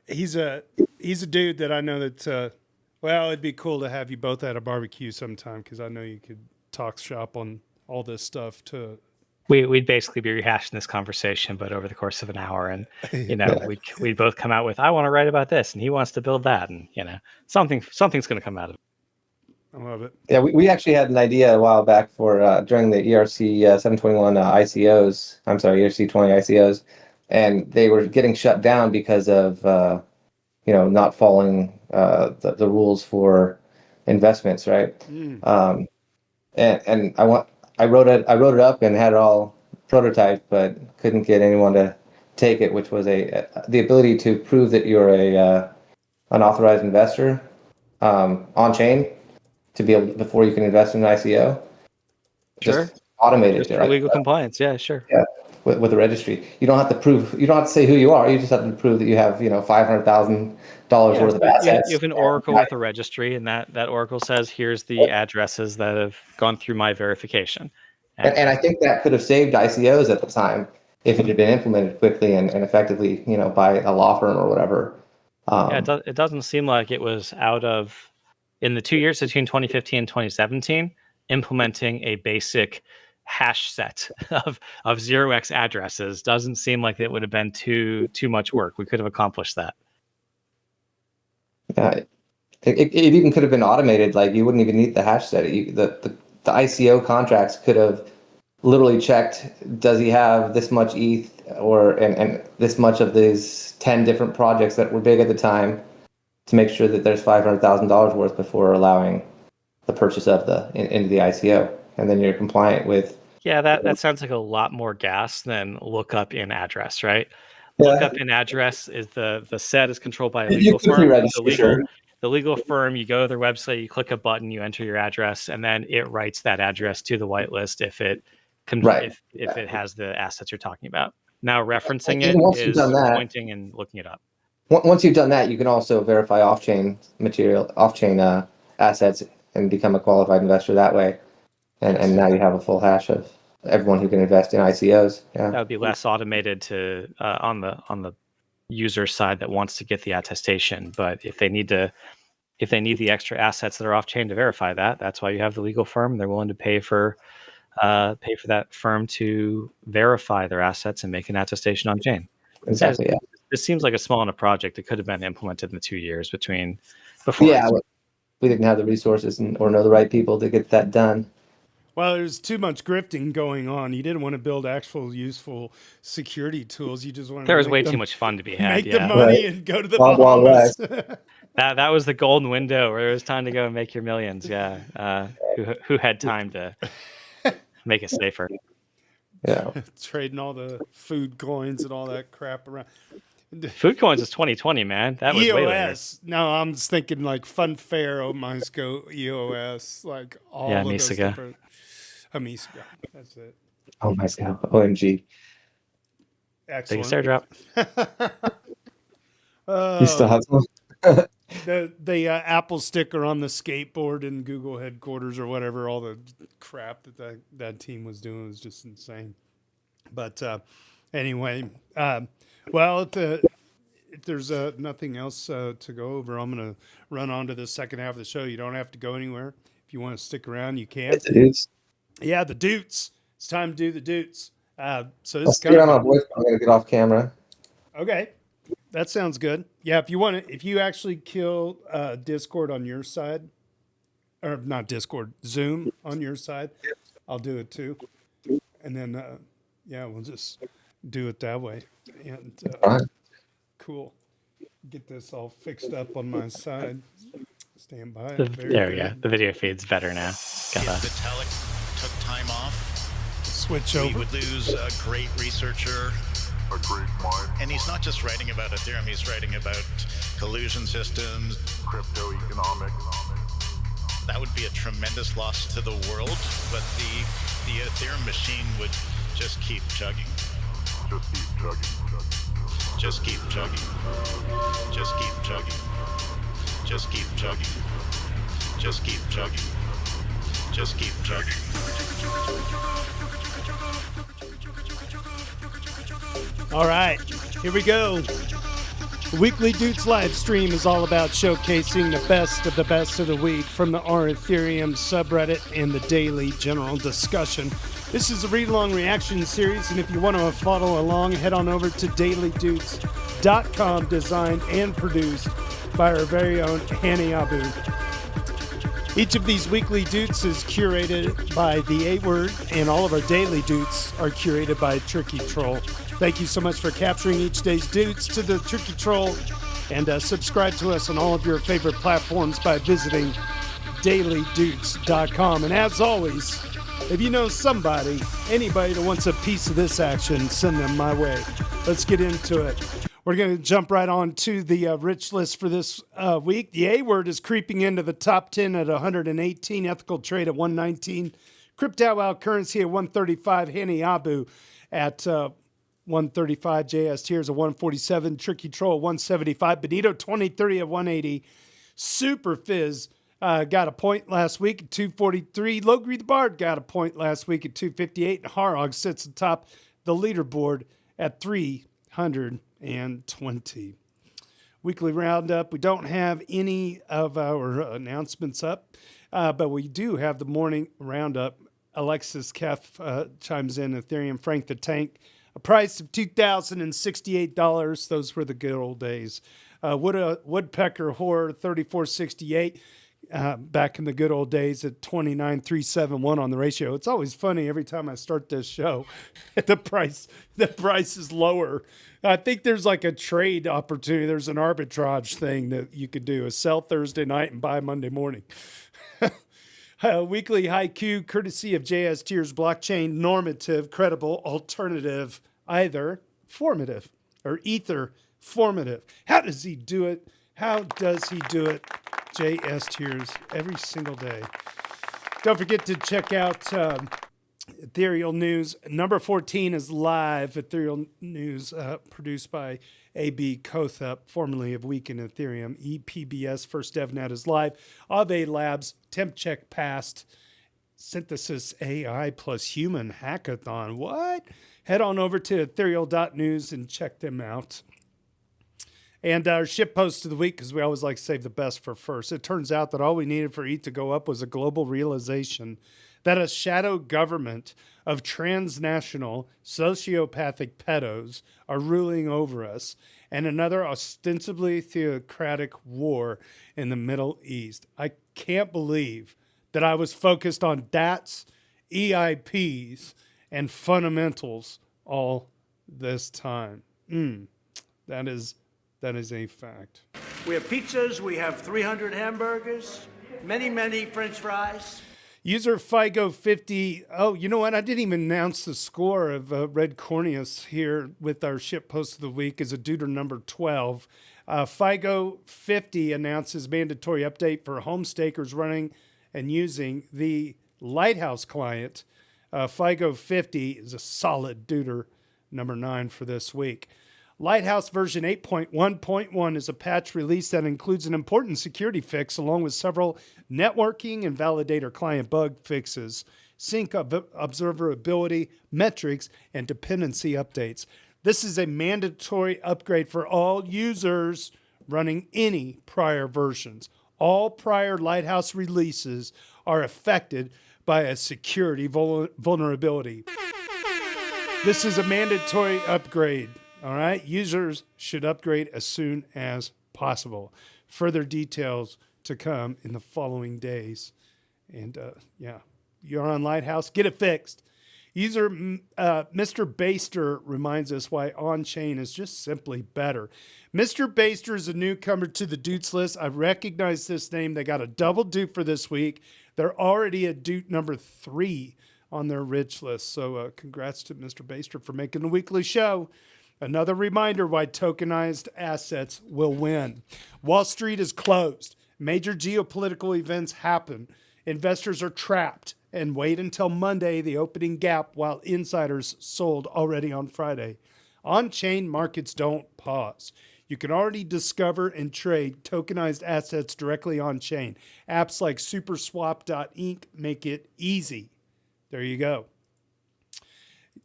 he's a dude that I know that. Well, it'd be cool to have you both at a barbecue sometime because I know you could talk shop on all this stuff to. We'd basically be rehashing this conversation, but over the course of an hour, and we'd both come out with, I want to write about this, and he wants to build that, and something's going to come out of it. I love it. Yeah, we actually had an idea a while back for during the ERC 721 ICOs. I'm sorry, ERC 20 ICOs, and they were getting shut down because of not following the rules for investments, right? And I wrote it up and had it all prototyped, but couldn't get anyone to take it, which was the ability to prove that you're an authorized investor on chain to be able before you can invest in an ICO. Sure. Just automated just for legal compliance. Yeah, sure. Yeah, with the registry, you don't have to prove. You don't have to say who you are. You just have to prove that you have $500,000 worth of assets. You have an oracle with a registry, and that oracle says, here's the addresses that have gone through my verification. And I think that could have saved ICOs at the time if it had been implemented quickly and effectively, by a law firm or whatever. It doesn't seem like it was out of, in the 2 years between 2015 and 2017, implementing a basic hash set of 0x addresses doesn't seem like it would have been too much work. We could have accomplished that. it even could have been automated. Like you wouldn't even need the hash set. The ICO contracts could have literally checked, does he have this much ETH and this much of these 10 different projects that were big at the time, to make sure that there's $500,000 worth before allowing the purchase of into the ICO, and then you're compliant with. Yeah, that sounds like a lot more gas than lookup in address, right? Yeah. Lookup in address is the set is controlled by a You legal could firm. pre-register, sure. The legal firm, you go to their website, you click a button, you enter your address, and then it writes that address to the whitelist if it Right. if it has the assets you're talking about. Now referencing And it once you've is done that, pointing and looking it up. Once you've done that, you can also verify off-chain assets and become a qualified investor that way. And now you have a full hash of everyone who can invest in ICOs. Yeah. That would be less automated to on the user side that wants to get the attestation. But if they need the extra assets that are off chain to verify that, that's why you have the legal firm. They're willing to pay for that firm to verify their assets and make an attestation on chain. Exactly. Yeah. This seems like a small enough project. It could have been implemented in the 2 years before. Yeah, we didn't have the resources or know the right people to get that done. Well, there's too much grifting going on. You didn't want to build actual useful security tools. You just wanted There to was way too much fun to be had. make the money Right. and go to the Wild, Wild Bahamas. That was the golden window where it was time to go and make your millions. Yeah. Who had time to make it safer? Yeah. Trading all the food coins and all that crap around. Food coins is 2020, man. That was way later. EOS. No, I'm just thinking like Funfair, OMISCO, EOS, like all of those Misiga. different. Misiga. That's it. Oh my God. OMG. Excellent. Biggest airdrop. You still have some? the Apple sticker on the skateboard in Google headquarters or whatever, all the crap that team was doing was just insane. But anyway, well, if there's nothing else to go over, I'm going to run on to the second half of the show. You don't have to go anywhere. If you want to stick around, you can. It's the dudes. Yeah, the Doots. It's time to do the Doots. So this I'll is stay on my voice. I'm going to get off camera. Okay. That sounds good. Yeah, if you actually kill Discord on your side, or not Discord, Zoom on your side, I'll do it too. And then, we'll just do it that way. And All right. cool. Get this all fixed up on my side. Stand by. There we go. The video feed's better now. If Vitalik took time off, Switch we over. would lose a great researcher. A great mind, And he's not just writing about Ethereum, he's writing about collusion systems. crypto economics. That would be a tremendous loss to the world, but the Ethereum machine would just keep chugging. Just keep chugging. Just keep chugging. Just keep chugging. Just keep chugging. Just keep chugging. Just keep chugging. All right, here we go. The Weekly Dudes live stream is all about showcasing the best of the week from the R Ethereum subreddit and the daily general discussion. This is a read-along reaction series, and if you want to follow along, head on over to dailydoots.com, designed and produced by our very own Hani Abu. Each of these weekly Doots is curated by the A-Word, and all of our daily Doots are curated by Tricky Troll. Thank you so much for capturing each day's Doots to the Tricky Troll, and subscribe to us on all of your favorite platforms by visiting dailydoots.com. And as always, if you know anybody that wants a piece of this action, send them my way. Let's get into it. We're going to jump right on to the rich list for this week. The A-Word is creeping into the top 10 at 118, ethical trade at 119, crypto out currency at 135, Hani Abu at 135, JS Tears at 147, Tricky Troll at 175, Benito 2030 at 180, Super Fizz got a point last week at 243, Logri the Bard got a point last week at 258, and Harog sits atop the leaderboard at 320. Weekly roundup. We don't have any of our announcements up, but we do have the morning roundup. Alexis Kef chimes in, Ethereum Frank the Tank, a price of $2,068. Those were the good old days. Woodpecker Horror 3468. Back in the good old days at 29,371 on the ratio. It's always funny every time I start this show. the price is lower. I think there's like a trade opportunity. There's an arbitrage thing that you could do: a sell Thursday night and buy Monday morning. Weekly haiku, courtesy of JS Tiers Blockchain, normative, credible, alternative, either formative or ether formative. How does he do it? How does he do it? JS Tiers every single day. Don't forget to check out Ethereal News. Number 14 is live. Ethereal News produced by AB Kothep, formerly of Week in Ethereum. EPBS First DevNet is live. Aave Labs, Temp Check passed. Synthesis AI plus Human Hackathon. What? Head on over to ethereal.news and check them out. And our ship post of the week, because we always like to save the best for first. It turns out that all we needed for ETH to go up was a global realization that a shadow government of transnational sociopathic pedos are ruling over us, and another ostensibly theocratic war in the Middle East. I can't believe that I was focused on DATs, EIPs, and fundamentals all this time. That is a fact. We have pizzas, we have 300 hamburgers, many French fries. User FIGO50. Oh, you know what? I didn't even announce the score of Red Corneus here with our ship post of the week as a duder number 12. FIGO50 announces mandatory update for home stakers running and using the Lighthouse client. FIGO50 is a solid duder number 9 for this week. Lighthouse version 8.1.1 is a patch release that includes an important security fix along with several networking and validator client bug fixes, sync observability, metrics, and dependency updates. This is a mandatory upgrade for all users running any prior versions. All prior Lighthouse releases are affected by a security vulnerability. This is a mandatory upgrade. All right, users should upgrade as soon as possible. Further details to come in the following days. And you're on Lighthouse, get it fixed. User Mr. Baster reminds us why on-chain is just simply better. Mr. Baster is a newcomer to the Doots list. I recognize this name. They got a double dupe for this week. They're already at Doot number 3 on their rich list. So congrats to Mr. Baster for making the weekly show. Another reminder why tokenized assets will win. Wall Street is closed. Major geopolitical events happen. Investors are trapped and wait until Monday, the opening gap, while insiders sold already on Friday. On-chain markets don't pause. You can already discover and trade tokenized assets directly on-chain. Apps like superswap.eth make it easy. There you go.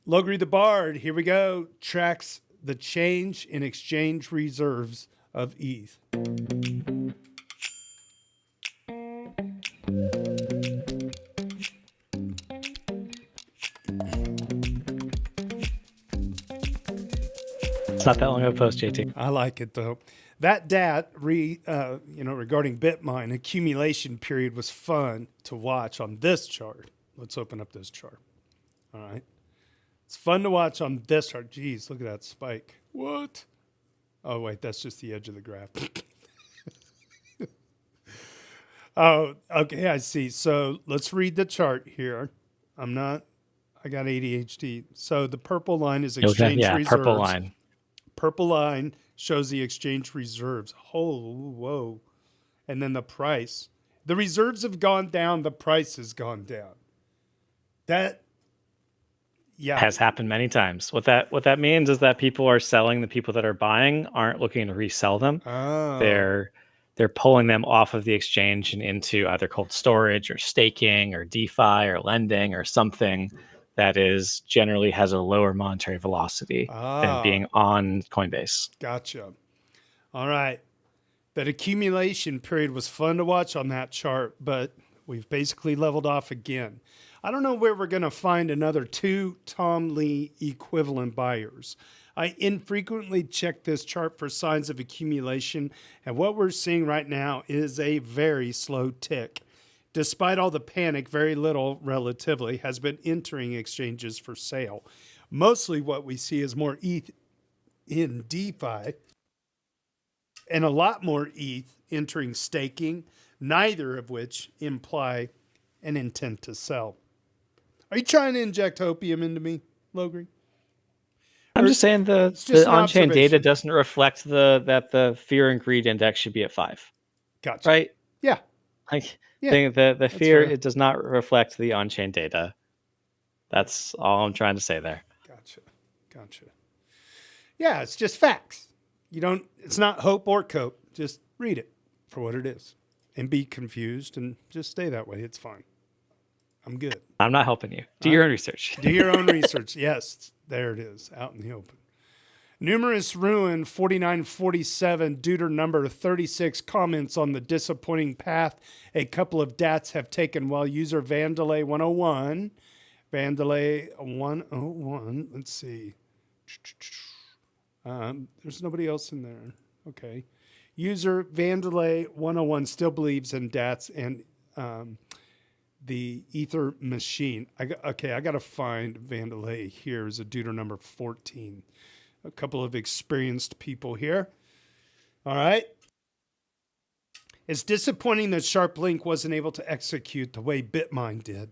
Logri the Bard, here we go, tracks the change in exchange reserves of ETH. It's not that long of a post, JT. I like it though. That DAT regarding Bitmine accumulation period was fun to watch on this chart. Let's open up this chart. All right. It's fun to watch on this chart. Geez, look at that spike. What? Oh, wait, that's just the edge of the graph. Oh, okay, I see. So let's read the chart here. I got ADHD. So the purple line is exchange reserves. Purple line. Purple line shows the exchange reserves. Oh, whoa. And then the price. The reserves have gone down. The price has gone down. That has happened many times. What that means is that people are selling. The people that are buying aren't looking to resell them. Oh. They're pulling them off of the exchange and into either cold storage or staking or DeFi or lending or something that is generally has a lower monetary velocity than being on Coinbase. Gotcha. All right. That accumulation period was fun to watch on that chart, but we've basically leveled off again. I don't know where we're going to find another 2 Tom Lee equivalent buyers. I infrequently check this chart for signs of accumulation, and what we're seeing right now is a very slow tick. Despite all the panic, very little relatively has been entering exchanges for sale. Mostly what we see is more ETH in DeFi and a lot more ETH entering staking, neither of which imply an intent to sell. Are you trying to inject opium into me, Logri? I'm Or just saying it's just the an on-chain data observation. doesn't reflect that the fear and greed index should be at 5, Gotcha. right? Yeah. Like Yeah. the fear, fair. it does not reflect the on-chain data. That's all I'm trying to say there. Gotcha. Yeah, it's just facts. It's not hope or cope. Just read it for what it is and be confused and just stay that way. It's fine. I'm good. I'm not helping you. Do your own research. Do your own research. Yes, there it is, out in the open. Numerous Ruin 4947, Deuter number 36, comments on the disappointing path a couple of DATs have taken while user Vandalay 101. Vandalay 101, let's see. There's nobody else in there. Okay. User Vandalay 101 still believes in DATs and the Ether machine. I got to find Vandalay here as a Deuter number 14. A couple of experienced people here. All right. It's disappointing that SharpLink wasn't able to execute the way Bitmine did.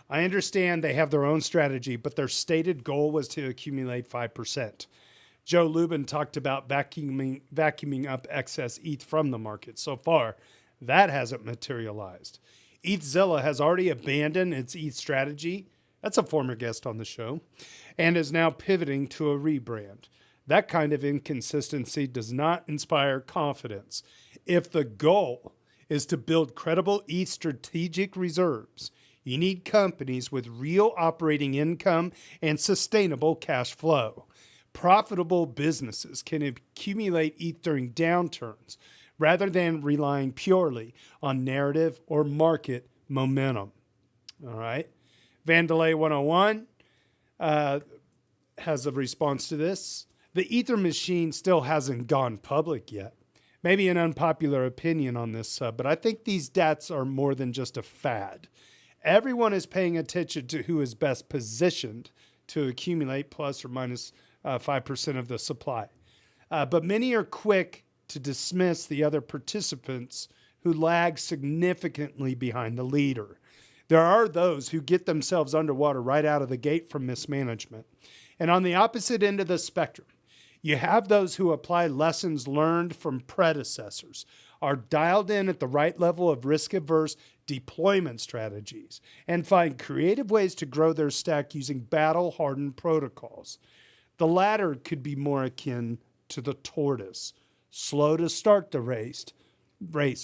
I understand they have their own strategy, but their stated goal was to accumulate 5%. Joe Lubin talked about vacuuming up excess ETH from the market. So far, that hasn't materialized. ETHZilla has already abandoned its ETH strategy. That's a former guest on the show, and is now pivoting to a rebrand. That kind of inconsistency does not inspire confidence. If the goal is to build credible ETH strategic reserves, you need companies with real operating income and sustainable cash flow. Profitable businesses can accumulate ETH during downturns rather than relying purely on narrative or market momentum. All right. Vandalay 101 has a response to this. The Ether machine still hasn't gone public yet. Maybe an unpopular opinion on this, but I think these DATs are more than just a fad. Everyone is paying attention to who is best positioned to accumulate plus or minus 5% of the supply. But many are quick to dismiss the other participants who lag significantly behind the leader. There are those who get themselves underwater right out of the gate from mismanagement. And on the opposite end of the spectrum, you have those who apply lessons learned from predecessors, are dialed in at the right level of risk-averse deployment strategies, and find creative ways to grow their stack using battle-hardened protocols. The latter could be more akin to the tortoise, slow to start the race,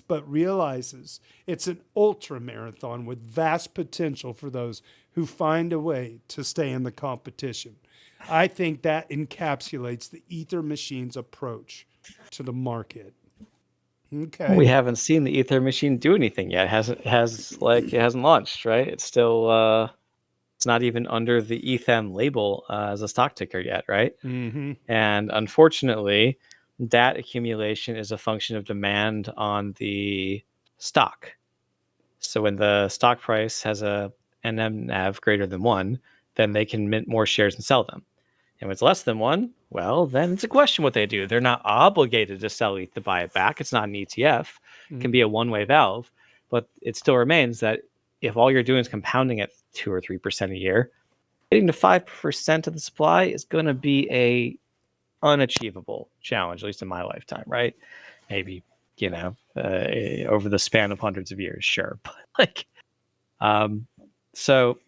but realizes it's an ultra marathon with vast potential for those who find a way to stay in the competition. I think that encapsulates the Ether machine's approach to the market. Okay. We haven't seen the Ether machine do anything yet. It hasn't launched, right? It's still it's not even under the ETHM label as a stock ticker yet, right? Mm-hmm. And unfortunately, that accumulation is a function of demand on the stock. So when the stock price has a NMNAV greater than 1, then they can mint more shares and sell them. And when it's less than 1, well, then it's a question what they do. They're not obligated to sell ETH to buy it back. It's not an ETF. It can be a one-way valve, but it still remains that if all you're doing is compounding at 2 or 3% a year, getting to 5% of the supply is going to be a unachievable challenge, at least in my lifetime, right? Maybe, over the span of hundreds of years, sure. But so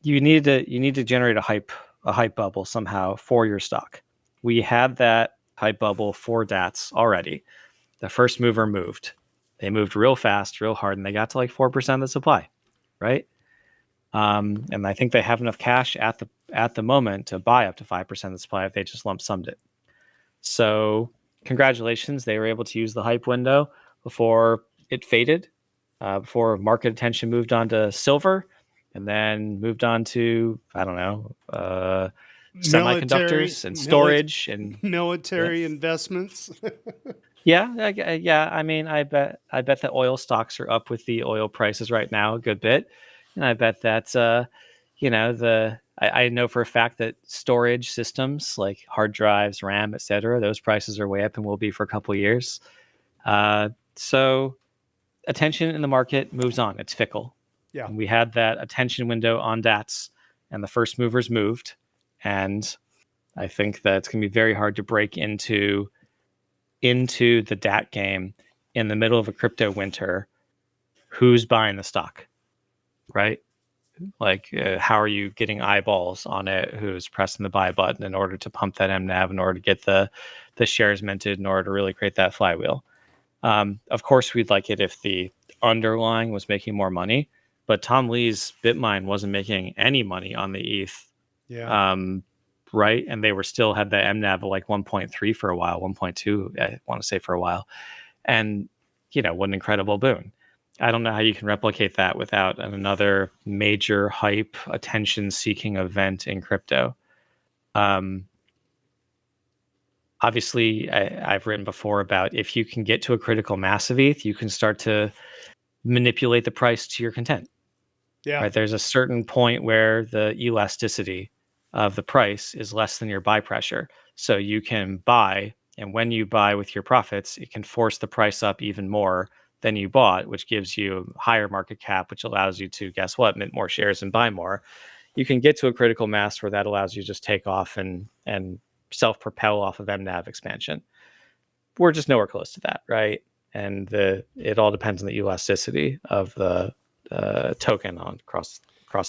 you need to generate a hype bubble somehow for your stock. We had that hype bubble for DATs already. The first mover moved. They moved real fast, real hard, and they got to like 4% of the supply, right? And I think they have enough cash at the moment to buy up to 5% of the supply if they just lump summed it. So congratulations, they were able to use the hype window before it faded, before market attention moved on to silver, and then moved on to, I don't know, semiconductors and storage and military investments. yeah. I mean, I bet that oil stocks are up with the oil prices right now a good bit, and I bet that I know for a fact that storage systems like hard drives, RAM, etc., those prices are way up and will be for a couple of years. So attention in the market moves on. It's fickle. Yeah. And we had that attention window on DATS, and the first movers moved. And I think that it's going to be very hard to break into the DAT game in the middle of a crypto winter. Who's buying the stock, right? Like, how are you getting eyeballs on it? Who's pressing the buy button in order to pump that MNAV, in order to get the shares minted, in order to really create that flywheel? Of course, we'd like it if the underlying was making more money, but Tom Lee's Bitmine wasn't making any money on the ETH. Yeah. Right? And they were still had the MNAV of like 1.3 for a while, 1.2, I want to say, for a while. And, what an incredible boon. I don't know how you can replicate that without another major hype, attention-seeking event in crypto. Obviously, I've written before about if you can get to a critical mass of ETH, you can start to manipulate the price to your content. Yeah. Right? There's a certain point where the elasticity of the price is less than your buy pressure. So you can buy, and when you buy with your profits, it can force the price up even more than you bought, which gives you higher market cap, which allows you to, guess what, mint more shares and buy more. You can get to a critical mass where that allows you to just take off and self-propel off of MNAV expansion. We're just nowhere close to that, right? And it all depends on the elasticity of the token across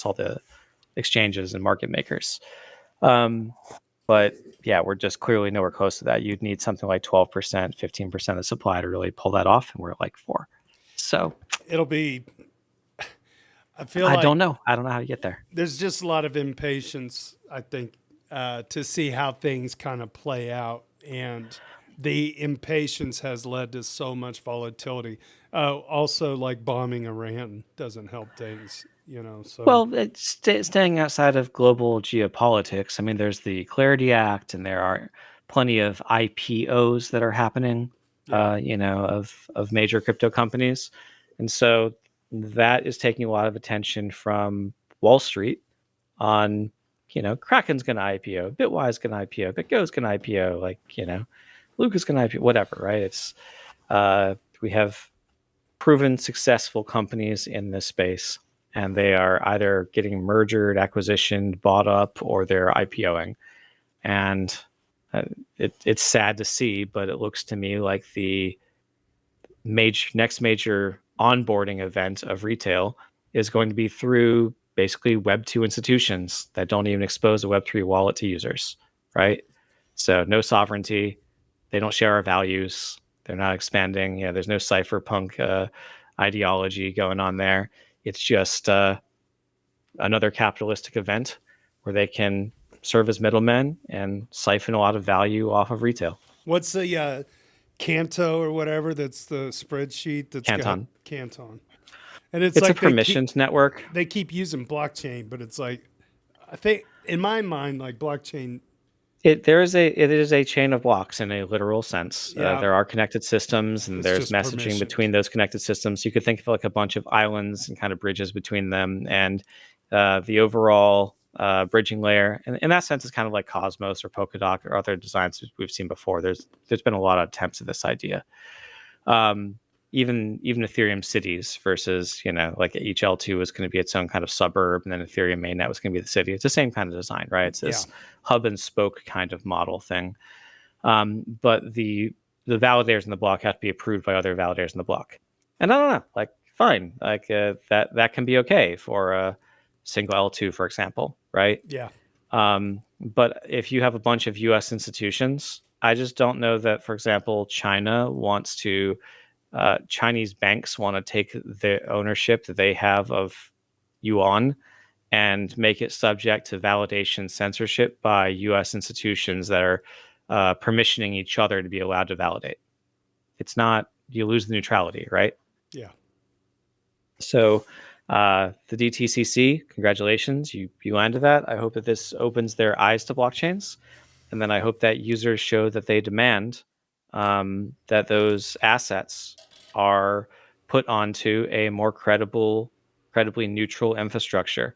all the exchanges and market makers. But yeah, we're just clearly nowhere close to that. You'd need something like 12%, 15% of the supply to really pull that off, and we're at like 4%. So It'll be. I don't know how to get there. There's just a lot of impatience, I think, to see how things kind of play out, and the impatience has led to so much volatility. Also, like bombing Iran doesn't help things, So Well, it's staying outside of global geopolitics. I mean, there's the Clarity Act, and there are plenty of IPOs that are happening, of major crypto companies, and so that is taking a lot of attention from Wall Street on, Kraken's going to IPO, Bitwise going to IPO, BitGo's going to IPO, like, Lucas going to IPO, whatever, right? It's we have proven successful companies in this space, and they are either getting mergered, acquisitioned, bought up, or they're IPOing. And it's sad to see, but it looks to me like the next major onboarding event of retail is going to be through basically Web 2 institutions that don't even expose a Web 3 wallet to users, right? So no sovereignty. They don't share our values. They're not expanding. There's no cypherpunk ideology going on there. It's just another capitalistic event where they can serve as middlemen and siphon a lot of value off of retail. What's the Canto or whatever? That's the spreadsheet. That's Canton. Canton. And it's like like a permissions network. They keep using blockchain, but it's like, I think in my mind, like blockchain. It is a chain of blocks in a literal sense. Yeah. There are connected systems, and there's messaging between those connected systems. You could think of like a bunch of islands and kind of bridges between them, and the overall bridging layer. And in that sense, is kind of like Cosmos or Polkadot or other designs we've seen before. There's been a lot of attempts at this idea. Even Ethereum cities versus, like each L2 is going to be its own kind of suburb, and then Ethereum mainnet was going to be the city. It's the same kind of design, right? It's this hub and spoke kind of model thing. But the validators in the block have to be approved by other validators in the block. And I don't know, like, fine, like that can be okay for a single L2, for example, right? Yeah. But if you have a bunch of U.S. institutions, I just don't know that, for example, China wants to. Chinese banks want to take the ownership that they have of yuan and make it subject to validation censorship by U.S. institutions that are permissioning each other to be allowed to validate. It's not, you lose the neutrality, right? Yeah. So The DTCC, congratulations, you landed that. I hope that this opens their eyes to blockchains, and then I hope that users show that they demand that those assets are put onto a more credibly neutral infrastructure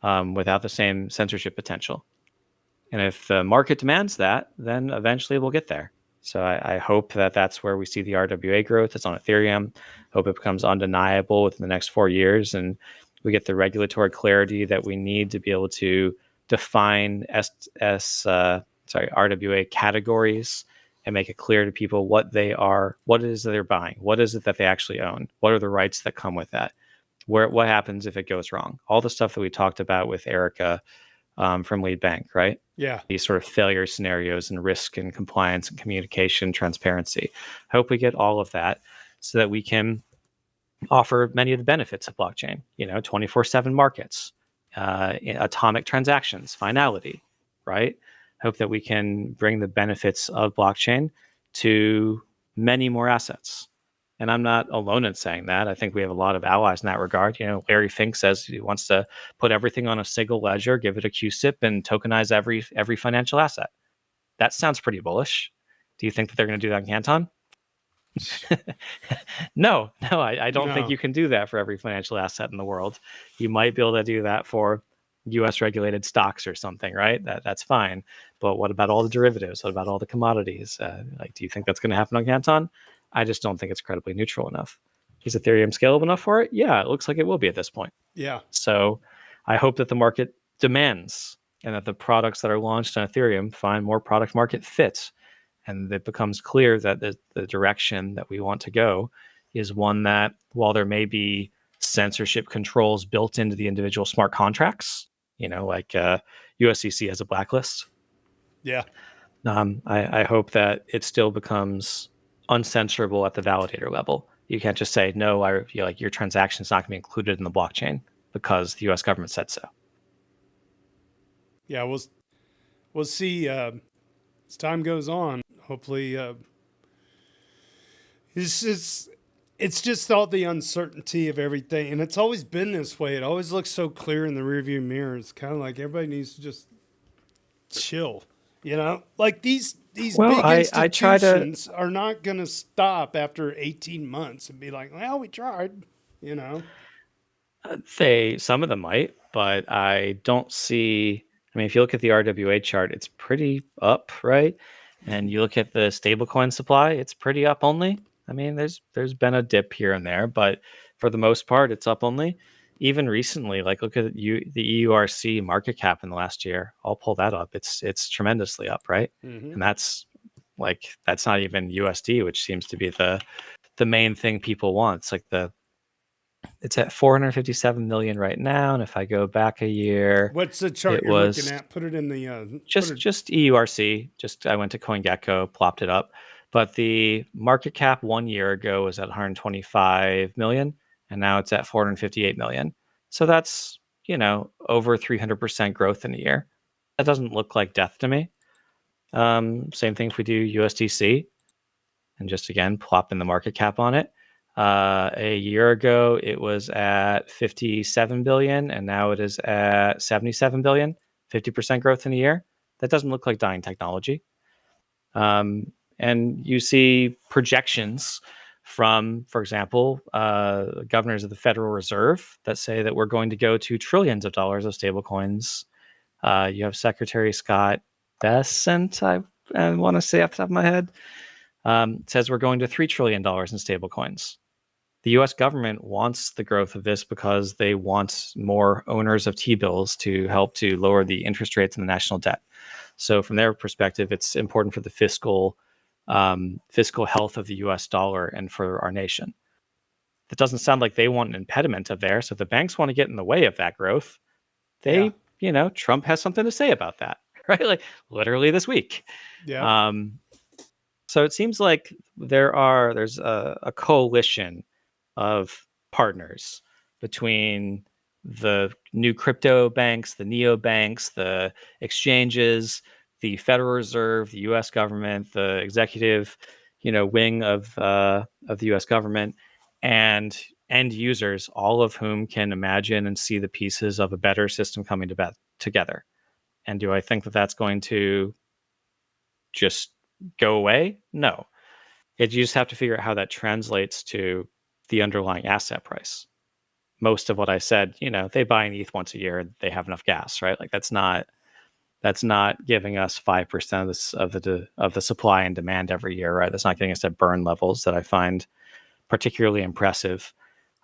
without the same censorship potential. And if the market demands that, then eventually we'll get there. So I hope that that's where we see the RWA growth. It's on Ethereum. Hope it becomes undeniable within the next 4 years, and we get the regulatory clarity that we need to be able to define RWA categories and make it clear to people what they are, what it is that they're buying, what is it that they actually own, what are the rights that come with that, what happens if it goes wrong, all the stuff that we talked about with Erica from Lead Bank, right? Yeah. These sort of failure scenarios and risk and compliance and communication, transparency. I hope we get all of that so that we can offer many of the benefits of blockchain, 24/7 markets, atomic transactions, finality, right? I hope that we can bring the benefits of blockchain to many more assets. And I'm not alone in saying that. I think we have a lot of allies in that regard. Larry Fink says he wants to put everything on a single ledger, give it a QSIP, and tokenize every financial asset. That sounds pretty bullish. Do you think that they're going to do that in Canton? No, I don't think No. you can do that for every financial asset in the world. You might be able to do that for U.S. regulated stocks or something, right? That's fine. But what about all the derivatives? What about all the commodities? Do you think that's going to happen on Canton? I just don't think it's credibly neutral enough. Is Ethereum scalable enough for it? Yeah, it looks like it will be at this point. Yeah. So I hope that the market demands and that the products that are launched on Ethereum find more product market fit. And it becomes clear that the direction that we want to go is one that, while there may be censorship controls built into the individual smart contracts, like USCC has a blacklist. Yeah. I hope that it still becomes uncensorable at the validator level. You can't just say, no, your transaction is not going to be included in the blockchain because the US government said so. Yeah. We'll see as time goes on. Hopefully, it's just all the uncertainty of everything, and it's always been this way. It always looks so clear in the rearview mirror. It's kind of like everybody needs to just chill, Like these big institutions are not going to stop after 18 months and be like, "Well, we tried," Some of them might, but I don't see. I mean, if you look at the RWA chart, it's pretty up, right? And you look at the stablecoin supply, it's pretty up only. I mean, there's been a dip here and there, but for the most part, it's up only. Even recently, like look at the EURC market cap in the last year. I'll pull that up. It's tremendously up, right? Mm-hmm. And that's not even USD, which seems to be the main thing people want. It's like it's at 457 million right now, and if I go back a year, what's the chart you're looking at? Put it in the just EURC. I went to CoinGecko, plopped it up, but the market cap 1 year ago was at 125 million, and now it's at 458 million. So that's over 300% growth in a year. That doesn't look like death to me. Same thing if we do USDC, and just again plop in the market cap on it. A year ago, it was at 57 billion, and now it is at 77 billion, 50% growth in a year. That doesn't look like dying technology. And you see projections from, for example, governors of the Federal Reserve that say that we're going to go to trillions of dollars of stablecoins. You have Secretary Scott Bessent, I want to say off the top of my head, says we're going to $3 trillion in stablecoins. The U.S. government wants the growth of this because they want more owners of T-bills to help to lower the interest rates in the national debt. So from their perspective, it's important for the fiscal health of the U.S. dollar and for our nation. That doesn't sound like they want an impediment of there. So if the banks want to get in the way of that growth, Trump has something to say about that, right? Like literally this week. Yeah. So it seems like there's a coalition of partners between the new crypto banks, the neobanks, the exchanges, the Federal Reserve, the U.S. government, the executive, wing of the U.S. government, and end users, all of whom can imagine and see the pieces of a better system coming together. And do I think that that's going to just go away? No. You just have to figure out how that translates to the underlying asset price. Most of what I said, they buy an ETH once a year and they have enough gas, right? Like that's not giving us 5% of the supply and demand every year, right? That's not getting us at burn levels that I find particularly impressive.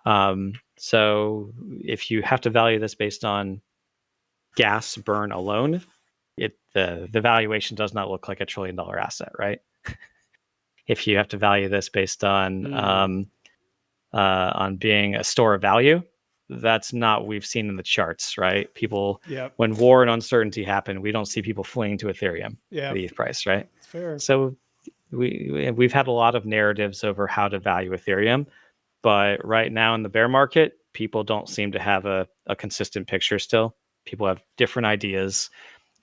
So if you have to value this based on gas burn alone, the valuation does not look like $1 trillion asset, right? If you have to value this based on being a store of value, that's not what we've seen in the charts, right? People, when war and uncertainty happen, we don't see people fleeing to Ethereum, the ETH price, right? It's fair. So we've had a lot of narratives over how to value Ethereum, but right now in the bear market, people don't seem to have a consistent picture still. People have different ideas.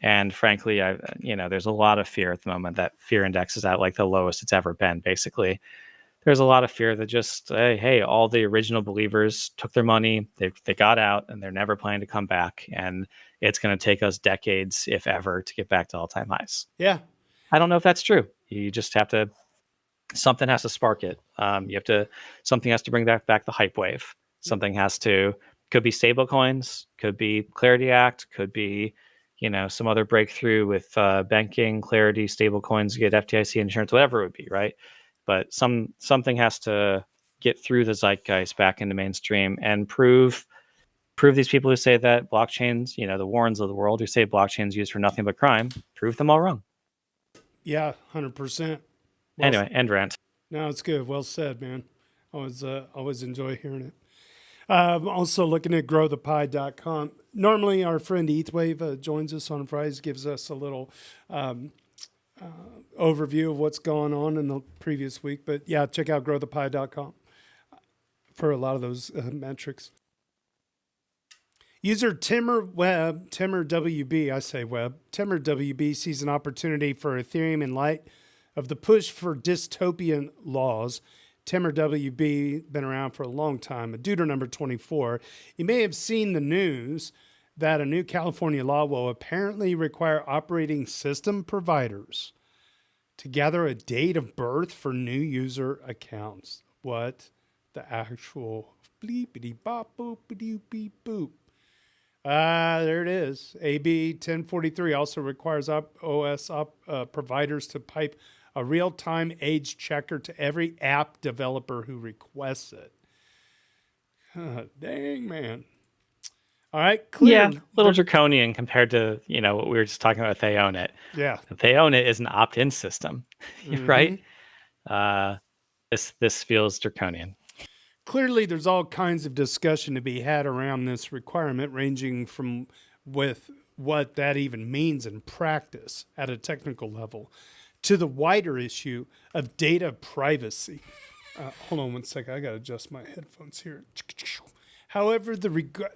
And frankly, there's a lot of fear at the moment. That fear index is at like the lowest it's ever been, basically. There's a lot of fear that just, hey, all the original believers took their money, they got out, and they're never planning to come back. And it's going to take us decades, if ever, to get back to all-time highs. Yeah. I don't know if that's true. You just have to, something has to spark it. Something has to bring back the hype wave. Something could be stable coins, could be Clarity Act, could be, some other breakthrough with banking, Clarity, stable coins, get FDIC insurance, whatever it would be, right? But something has to get through the zeitgeist back into mainstream and prove these people who say that blockchains, the Warrens of the world who say blockchains used for nothing but crime, prove them all wrong. Yeah, 100%. Anyway, end rant. No, it's good. Well said, man. Always enjoy hearing it. I'm also looking at growthepie.com. Normally, our friend ETHWave joins us on Fridays, gives us a little overview of what's gone on in the previous week. But yeah, check out growthepie.com for a lot of those metrics. User Timmer WB sees an opportunity for Ethereum in light of the push for dystopian laws. Timmer WB, been around for a long time, a duder number 24. You may have seen the news that a new California law will apparently require operating system providers to gather a date of birth for new user accounts. What the actual bleepity bop boopity beep boop. There it is. AB 1043 also requires OS providers to pipe a real-time age checker to every app developer who requests it. Dang, man. All right, clear. Yeah, a little draconian compared to, what we were just talking about if they own it. Yeah. If they own it is an opt-in system, right? This feels draconian. Clearly, there's all kinds of discussion to be had around this requirement, ranging from with what that even means in practice at a technical level to the wider issue of data privacy. Hold on one second. I got to adjust my headphones here. However,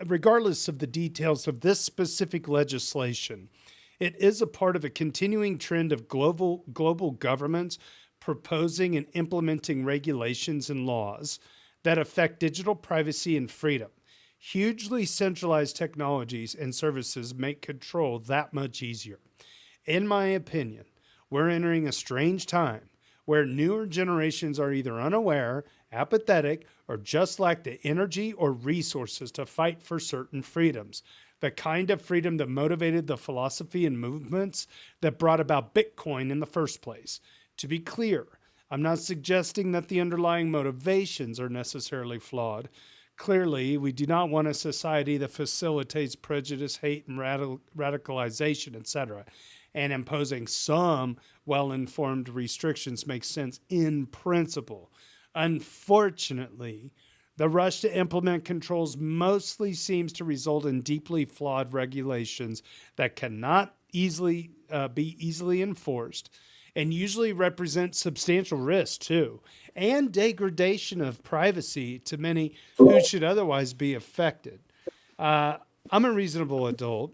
regardless of the details of this specific legislation, it is a part of a continuing trend of global governments proposing and implementing regulations and laws that affect digital privacy and freedom. Hugely centralized technologies and services make control that much easier. In my opinion, we're entering a strange time where newer generations are either unaware, apathetic, or just lack the energy or resources to fight for certain freedoms. The kind of freedom that motivated the philosophy and movements that brought about Bitcoin in the first place. To be clear, I'm not suggesting that the underlying motivations are necessarily flawed. Clearly, we do not want a society that facilitates prejudice, hate, and radicalization, etc. And imposing some well-informed restrictions makes sense in principle. Unfortunately, the rush to implement controls mostly seems to result in deeply flawed regulations that cannot be easily enforced, and usually represent substantial risk too, and degradation of privacy to many who should otherwise be affected. I'm a reasonable adult,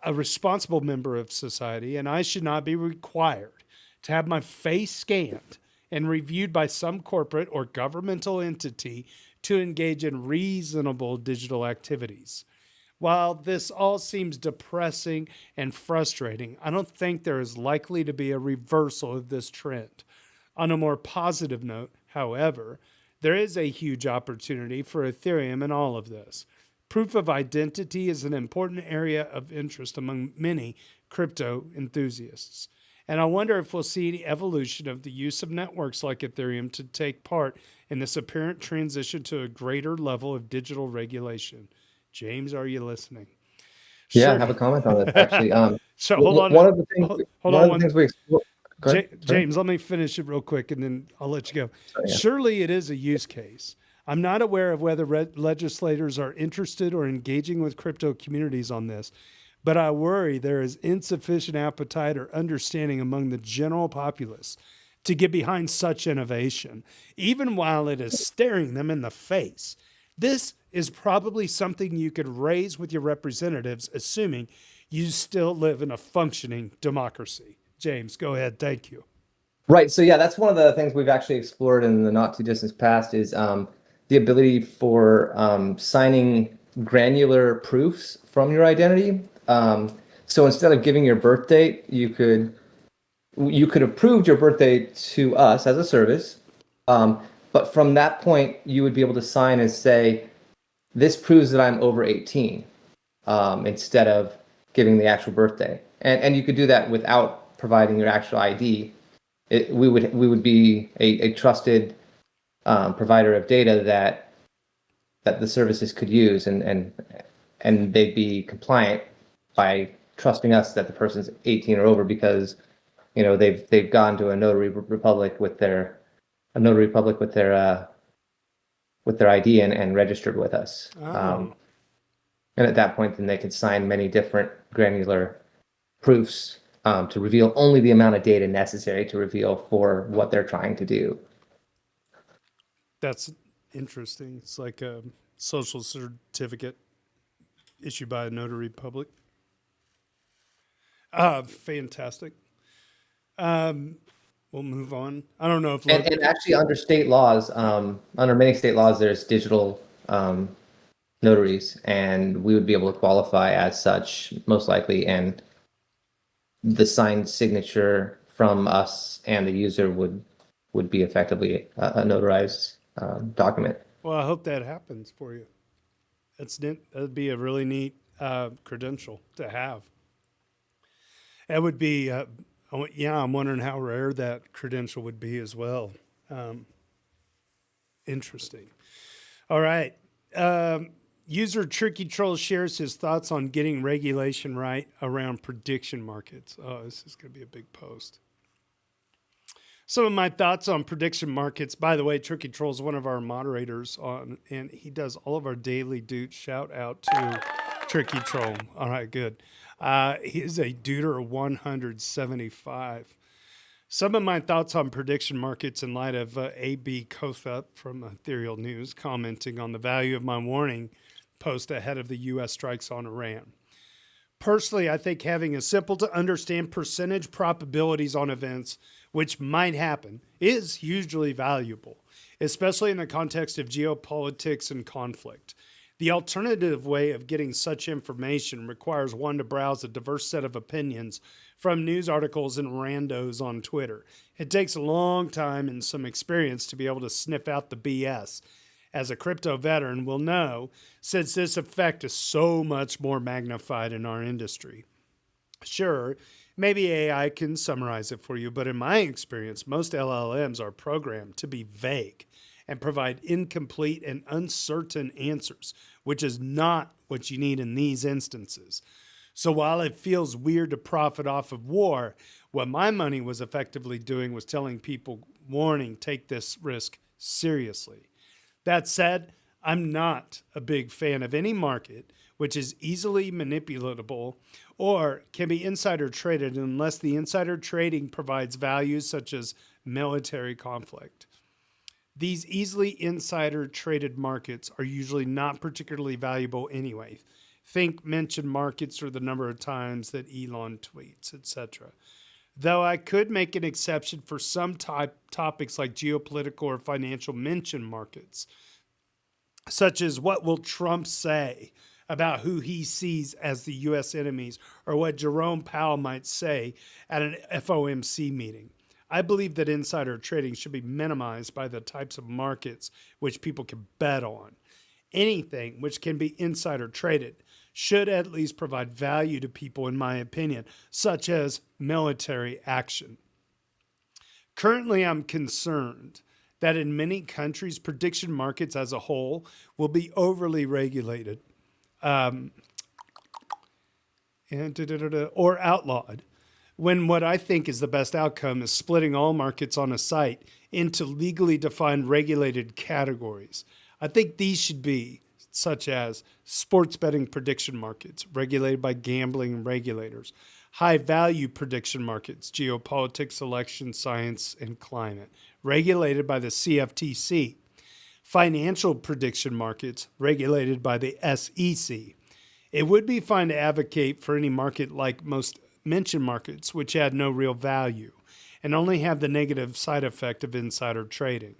a responsible member of society, and I should not be required to have my face scanned and reviewed by some corporate or governmental entity to engage in reasonable digital activities. While this all seems depressing and frustrating, I don't think there is likely to be a reversal of this trend. On a more positive note, however, there is a huge opportunity for Ethereum in all of this. Proof of identity is an important area of interest among many crypto enthusiasts. And I wonder if we'll see the evolution of the use of networks like Ethereum to take part in this apparent transition to a greater level of digital regulation. James, are you listening? Yeah, I Sure. have a comment on this actually. So hold on. One of the things, Hold one on of the things we explore. Go ahead. Sorry. James, let me finish it real quick and then I'll let you go. Yeah. Surely it is a use case. I'm not aware of whether legislators are interested or engaging with crypto communities on this, but I worry there is insufficient appetite or understanding among the general populace to get behind such innovation, even while it is staring them in the face. This is probably something you could raise with your representatives, assuming you still live in a functioning democracy. James, go ahead. Thank you. Right. So yeah, that's one of the things we've actually explored in the not too distant past is the ability for signing granular proofs from your identity. So instead of giving your birth date, you could have proved your birthday to us as a service. But from that point, you would be able to sign and say, this proves that I'm over 18, instead of giving the actual birthday. And you could do that without providing your actual ID. We would be a trusted provider of data that the services could use, and they'd be compliant by trusting us that the person's 18 or over, because they've gone to a notary public with their ID and registered with us. Oh. And at that point, then they can sign many different granular proofs to reveal only the amount of data necessary to reveal for what they're trying to do. That's interesting. It's like a social certificate issued by a notary public. Fantastic. We'll move on. I don't know if And actually, under state laws, under many state laws, there's digital notaries, and we would be able to qualify as such most likely. And the signed signature from us and the user would be effectively a notarized document. Well, I hope that happens for you. That'd be a really neat credential to have. It would be, I'm wondering how rare that credential would be as well. Interesting. All right. User Tricky Troll shares his thoughts on getting regulation right around prediction markets. Oh, this is going to be a big post. Some of my thoughts on prediction markets. By the way, Tricky Troll is one of our moderators and he does all of our daily dudes. Shout out to Tricky Troll. All right, good. He is a duder 175. Some of my thoughts on prediction markets in light of A.B. Kothup from Ethereal News commenting on the value of my warning post ahead of the U.S. strikes on Iran. Personally, I think having a simple to understand percentage probabilities on events which might happen is hugely valuable, especially in the context of geopolitics and conflict. The alternative way of getting such information requires one to browse a diverse set of opinions from news articles and randos on Twitter. It takes a long time and some experience to be able to sniff out the BS. As a crypto veteran will know, since this effect is so much more magnified in our industry. Sure, maybe AI can summarize it for you, but in my experience, most LLMs are programmed to be vague and provide incomplete and uncertain answers, which is not what you need in these instances. So while it feels weird to profit off of war, what my money was effectively doing was telling people, warning, take this risk seriously. That said, I'm not a big fan of any market which is easily manipulatable or can be insider traded unless the insider trading provides values such as military conflict. These easily insider traded markets are usually not particularly valuable anyway. Think mentioned markets or the number of times that Elon tweets, etc. Though I could make an exception for some topics like geopolitical or financial mention markets. such as what will Trump say about who he sees as the U.S. enemies, or what Jerome Powell might say at an FOMC meeting. I believe that insider trading should be minimized by the types of markets which people can bet on. Anything which can be insider traded should at least provide value to people, in my opinion, such as military action. Currently, I'm concerned that in many countries, prediction markets as a whole will be overly regulated or outlawed, when what I think is the best outcome is splitting all markets on a site into legally defined regulated categories. I think these should be such as sports betting prediction markets, regulated by gambling regulators; high value prediction markets, geopolitics, election, science, and climate, regulated by the CFTC; financial prediction markets, regulated by the SEC. It would be fine to advocate for any market like most mentioned markets, which add no real value and only have the negative side effect of insider trading.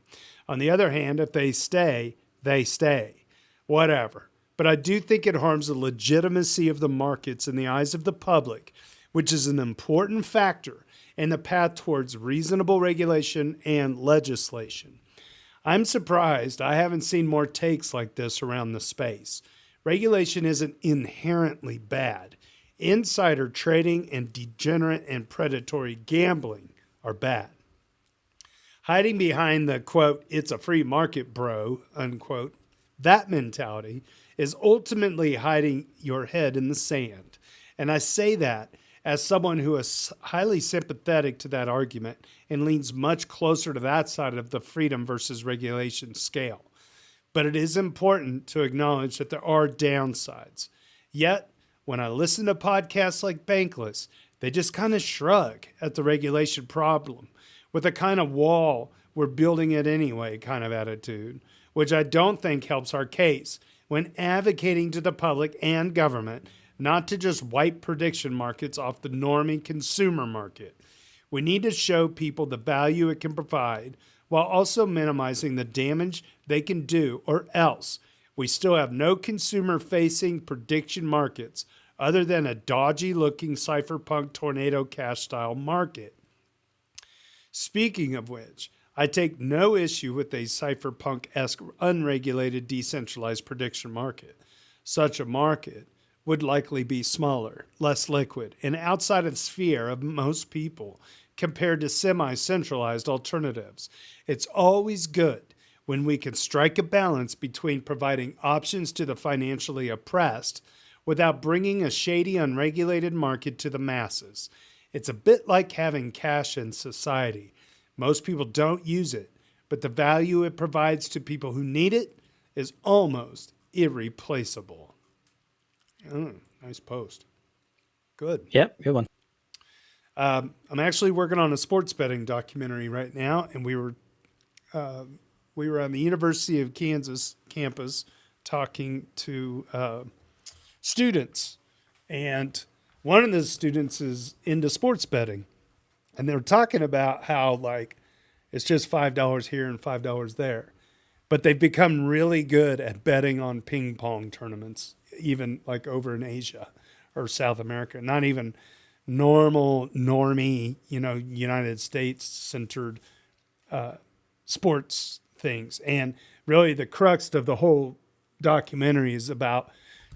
On the other hand, if they stay, they stay. Whatever. But I do think it harms the legitimacy of the markets in the eyes of the public, which is an important factor in the path towards reasonable regulation and legislation. I'm surprised I haven't seen more takes like this around the space. Regulation isn't inherently bad. Insider trading and degenerate and predatory gambling are bad. Hiding behind the, quote, "it's a free market, bro," unquote, that mentality is ultimately hiding your head in the sand. And I say that as someone who is highly sympathetic to that argument and leans much closer to that side of the freedom versus regulation scale. But it is important to acknowledge that there are downsides. Yet, when I listen to podcasts like Bankless, they just kind of shrug at the regulation problem with a kind of wall, we're building it anyway kind of attitude, which I don't think helps our case when advocating to the public and government not to just wipe prediction markets off the normie consumer market. We need to show people the value it can provide while also minimizing the damage they can do, or else we still have no consumer-facing prediction markets other than a dodgy-looking cypherpunk tornado cash-style market. Speaking of which, I take no issue with a cypherpunk-esque unregulated decentralized prediction market. Such a market would likely be smaller, less liquid, and outside of the sphere of most people compared to semi-centralized alternatives. It's always good when we can strike a balance between providing options to the financially oppressed without bringing a shady, unregulated market to the masses. It's a bit like having cash in society. Most people don't use it, but the value it provides to people who need it is almost irreplaceable. Nice post. Good. Yep, good one. I'm actually working on a sports betting documentary right now, and we were on the University of Kansas campus talking to students, and one of the students is into sports betting, and they were talking about how like it's just $5 here and $5 there, but they've become really good at betting on ping pong tournaments, even like over in Asia or South America, not even normie, United States centered sports things. And really the crux of the whole documentary is about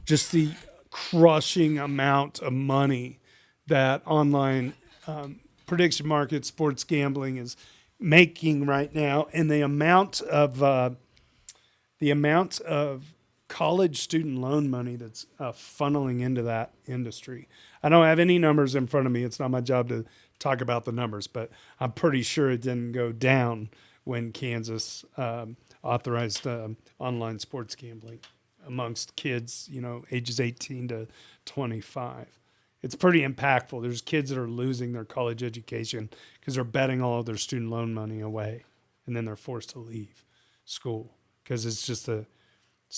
just the crushing amount of money that online prediction market sports gambling is making right now, and the amount of college student loan money that's funneling into that industry. I don't have any numbers in front of me. It's not my job to talk about the numbers, but I'm pretty sure it didn't go down when Kansas authorized online sports gambling amongst kids, ages 18 to 25. It's pretty impactful. There's kids that are losing their college education because they're betting all of their student loan money away, and then they're forced to leave school because it's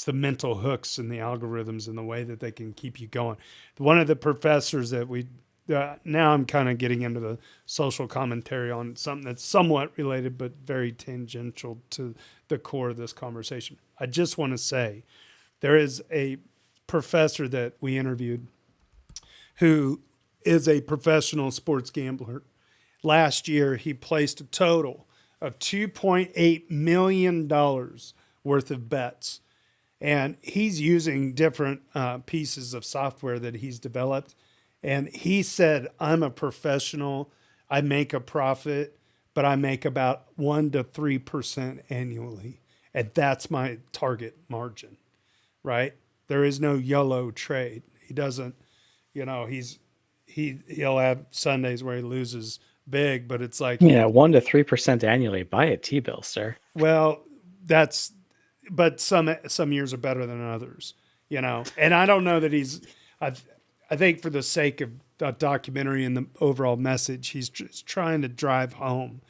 the mental hooks and the algorithms and the way that they can keep you going. One of the professors that we now I'm kind of getting into the social commentary on something that's somewhat related but very tangential to the core of this conversation. I just want to say there is a professor that we interviewed who is a professional sports gambler. Last year, he placed a total of $2.8 million worth of bets. And he's using different pieces of software that he's developed. And he said, I'm a professional. I make a profit, but I make about 1 to 3% annually. And that's my target margin, right? There is no YOLO trade. He doesn't, he'll have Sundays where he loses big, but it's like, Yeah, 1 to 3% annually. Buy a T-bill, sir. well, but some years are better than others, and I don't know that I think for the sake of the documentary and the overall message, he's just trying to drive home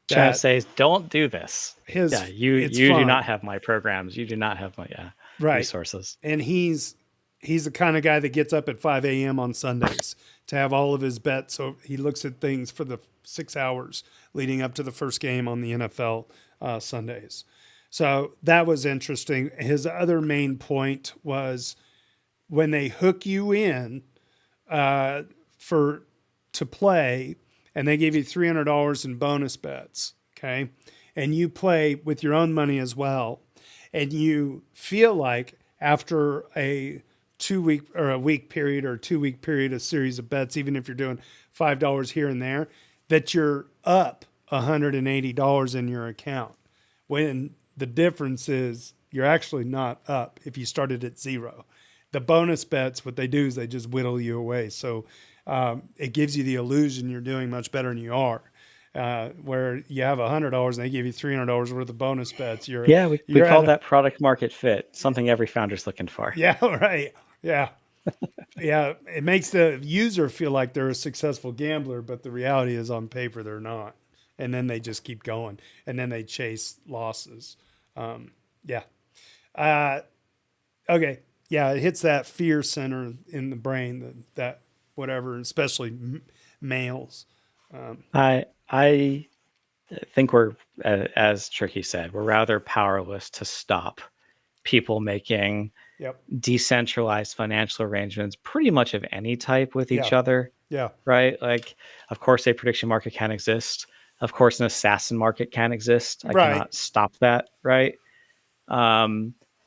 Trying to that say, don't do this. his, you it's do fun. not have my programs. You do not have my Right. resources. And he's the kind of guy that gets up at 5 a.m. on Sundays to have all of his bets. So he looks at things for the 6 hours leading up to the first game on the NFL Sundays. So that was interesting. His other main point was when they hook you in to play, and they give you $300 in bonus bets, okay, and you play with your own money as well, and you feel like after a 2-week or a week period or 2-week period, a series of bets, even if you're doing $5 here and there, that you're up $180 in your account, when the difference is you're actually not up if you started at zero. The bonus bets, what they do is they just whittle you away. So it gives you the illusion you're doing much better than you are. Where you have $100 and they give you $300 worth of bonus bets. We call that product market fit, something every founder's looking for. Yeah, right. Yeah. Yeah, it makes the user feel like they're a successful gambler, but the reality is on paper they're not. And then they just keep going, and then they chase losses. Okay. Yeah, it hits that fear center in the brain, that whatever, especially males. I think we're, as Tricky said, we're rather powerless to stop people making decentralized financial arrangements pretty much of any type with each other. Yeah. Right? Like, of course, a prediction market can exist. Of course, an assassin market can exist. I cannot stop that, right?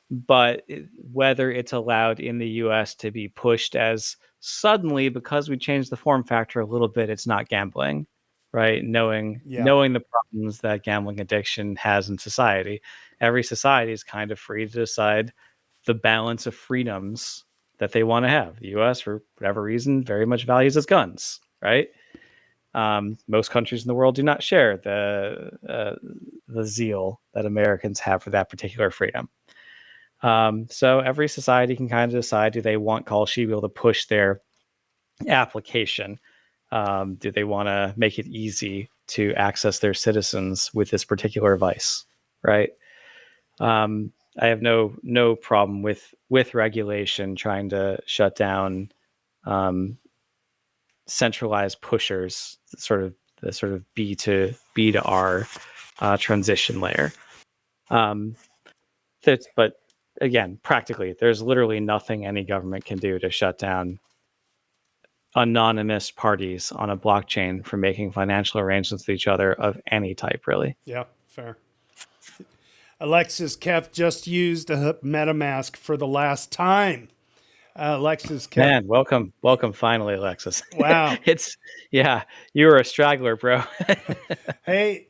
But whether it's allowed in the US to be pushed as suddenly, because we changed the form factor a little bit, it's not gambling, right? Knowing the problems that gambling addiction has in society. Every society is kind of free to decide the balance of freedoms that they want to have. The US, for whatever reason, very much values its guns, right? Most countries in the world do not share the zeal that Americans have for that particular freedom. So every society can kind of decide, do they want Call She be able to push their application? Do they want to make it easy to access their citizens with this particular device, right? I have no problem with regulation trying to shut down centralized pushers, the sort of B to R transition layer. But again, practically, there's literally nothing any government can do to shut down anonymous parties on a blockchain from making financial arrangements with each other of any type, really. Yeah, fair. Alexis Kef just used a MetaMask for the last time. Alexis Kef. Man, welcome finally, Alexis. Wow. You were a straggler, bro. Hey,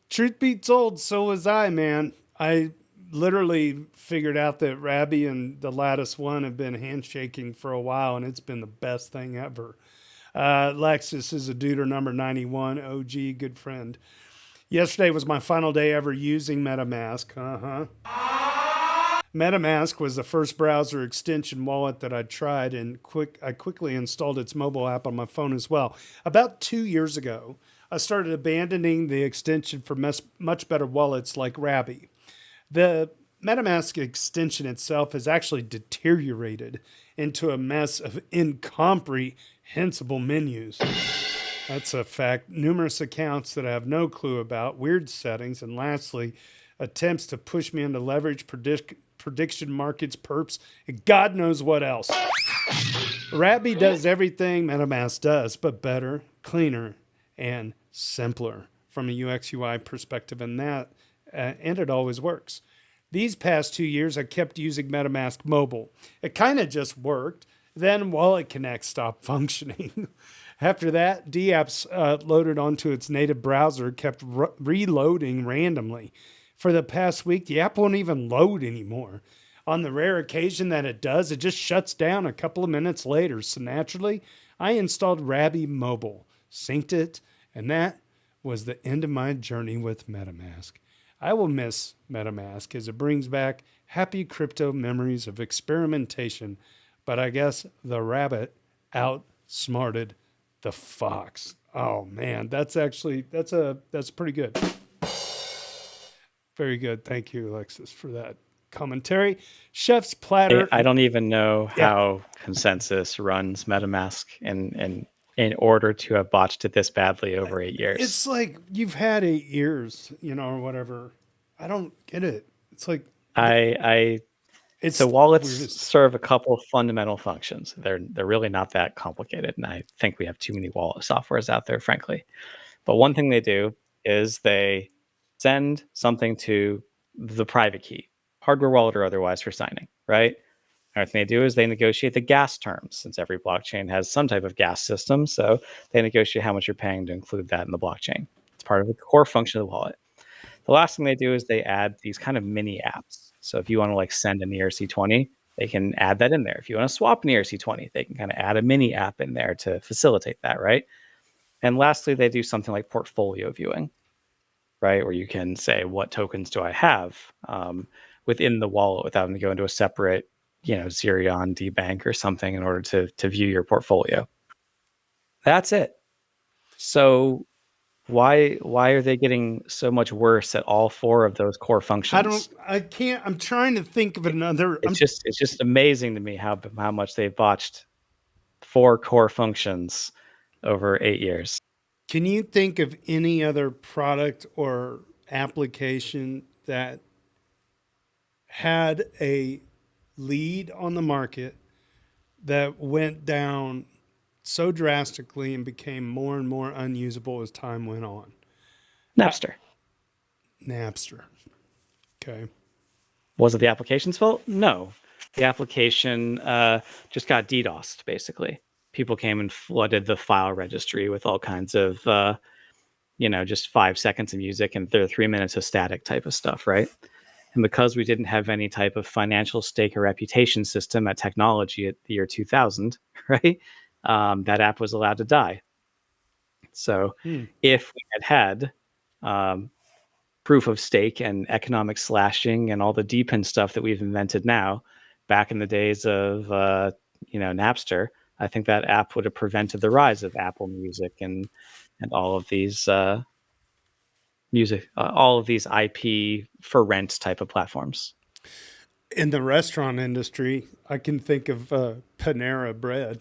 truth be told, so was I, man. I literally figured out that Rabbi and the Lattice One have been handshaking for a while, and it's been the best thing ever. Lexus is a duder number 91, OG, good friend. Yesterday was my final day ever using MetaMask. MetaMask was the first browser extension wallet that I tried, and I quickly installed its mobile app on my phone as well. About 2 years ago, I started abandoning the extension for much better wallets like Rabbi. The MetaMask extension itself has actually deteriorated into a mess of incomprehensible Hensible menus. That's a fact. Numerous accounts that I have no clue about, weird settings, and lastly, attempts to push me into leverage prediction markets, perps, and God knows what else. Rabby does everything MetaMask does, but better, cleaner, and simpler from a UX UI perspective, and it always works. These past 2 years, I kept using MetaMask Mobile. It kind of just worked. Then Wallet Connect stopped functioning. After that, DApps loaded onto its native browser kept reloading randomly. For the past week, the app won't even load anymore. On the rare occasion that it does, it just shuts down a couple of minutes later. So naturally, I installed Rabby Mobile, synced it, and that was the end of my journey with MetaMask. I will miss MetaMask as it brings back happy crypto memories of experimentation, but I guess the rabbit outsmarted the fox. Oh man, that's pretty good. Very good. Thank you, Alexis, for that commentary. Chef's platter. I don't even know Yeah. how Consensus runs MetaMask in order to have botched it this badly over 8 years. It's like you've had 8 years, or whatever. I don't get it. It's like so wallets weirdest. serve a couple of fundamental functions. They're really not that complicated, and I think we have too many wallet softwares out there, frankly. But one thing they do is they send something to the private key, hardware wallet or otherwise, for signing, right? Another thing they do is they negotiate the gas terms, since every blockchain has some type of gas system. So they negotiate how much you're paying to include that in the blockchain. It's part of the core function of the wallet. The last thing they do is they add these kind of mini apps. So if you want to send an ERC20, they can add that in there. If you want to swap an ERC20, they can kind of add a mini app in there to facilitate that, right? And lastly, they do something like portfolio viewing, right? Where you can say, what tokens do I have within the wallet without having to go into a separate, Xerion DBank or something in order to view your portfolio. That's it. So why are they getting so much worse at all four of those core functions? I'm trying to think of another. It's just amazing to me how much they've botched 4 core functions over 8 years. Can you think of any other product or application that had a lead on the market that went down so drastically and became more and more unusable as time went on? Napster. Okay. Was it the application's fault? No. The application just got DDoSed, basically. People came and flooded the file registry with all kinds of, just 5 seconds of music and 3 minutes of static type of stuff, right? And because we didn't have any type of financial stake or reputation system at technology at the year 2000, right, that app was allowed to die. So if we had proof of stake and economic slashing and all the depend stuff that we've invented now, back in the days of Napster, I think that app would have prevented the rise of Apple Music and all of these all of these IP for rent type of platforms. In the restaurant industry, I can think of Panera Bread.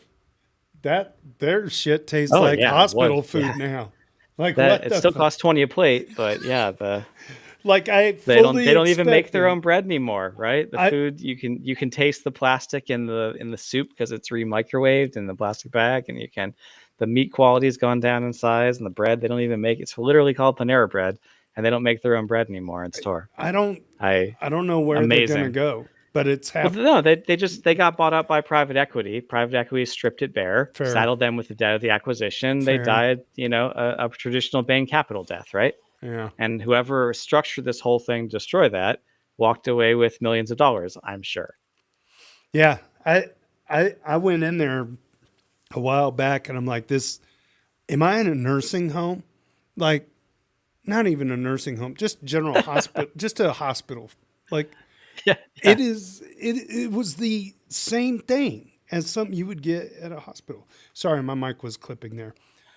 That their shit tastes like hospital food now. Like that, what? It still costs $20 a plate, but yeah, they don't even make their own bread anymore, right? The food you can taste the plastic in the soup because it's re-microwaved in the plastic bag, and the meat quality has gone down in size, and the bread they don't even make. It's literally called Panera Bread, and they don't make their own bread anymore in store. I don't know where they're gonna go, but it's happening. Well, no, they got bought up by private equity. Private equity stripped it bare, Fair. Saddled them with the debt of the acquisition. Fair. They died, a traditional Bain Capital death, right? Yeah. And whoever structured this whole thing to destroy that walked away with millions of dollars, I'm sure. Yeah. I went in there a while back and I'm like, am I in a nursing home? Like, not even a nursing home, just general hospital, just a hospital. Like, yeah. It was the same thing as something you would get at a hospital. Sorry, my mic was clipping there.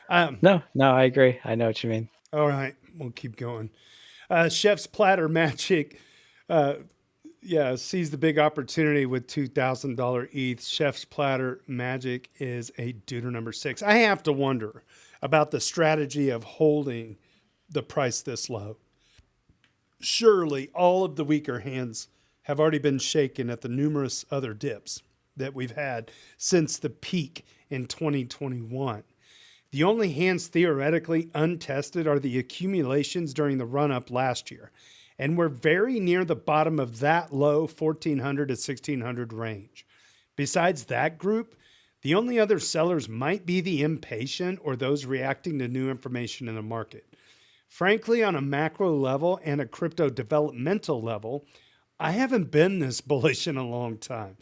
No, I agree. I know what you mean. All right, we'll keep going. Chef's Platter Magic Yeah, sees the big opportunity with $2,000 ETH. Chef's Platter Magic is a deuter number 6. I have to wonder about the strategy of holding the price this low. Surely all of the weaker hands have already been shaken at the numerous other dips that we've had since the peak in 2021. The only hands theoretically untested are the accumulations during the run up last year. And we're very near the bottom of that low 1400 to 1600 range. Besides that group, the only other sellers might be the impatient or those reacting to new information in the market. Frankly, on a macro level and a crypto developmental level, I haven't been this bullish in a long time.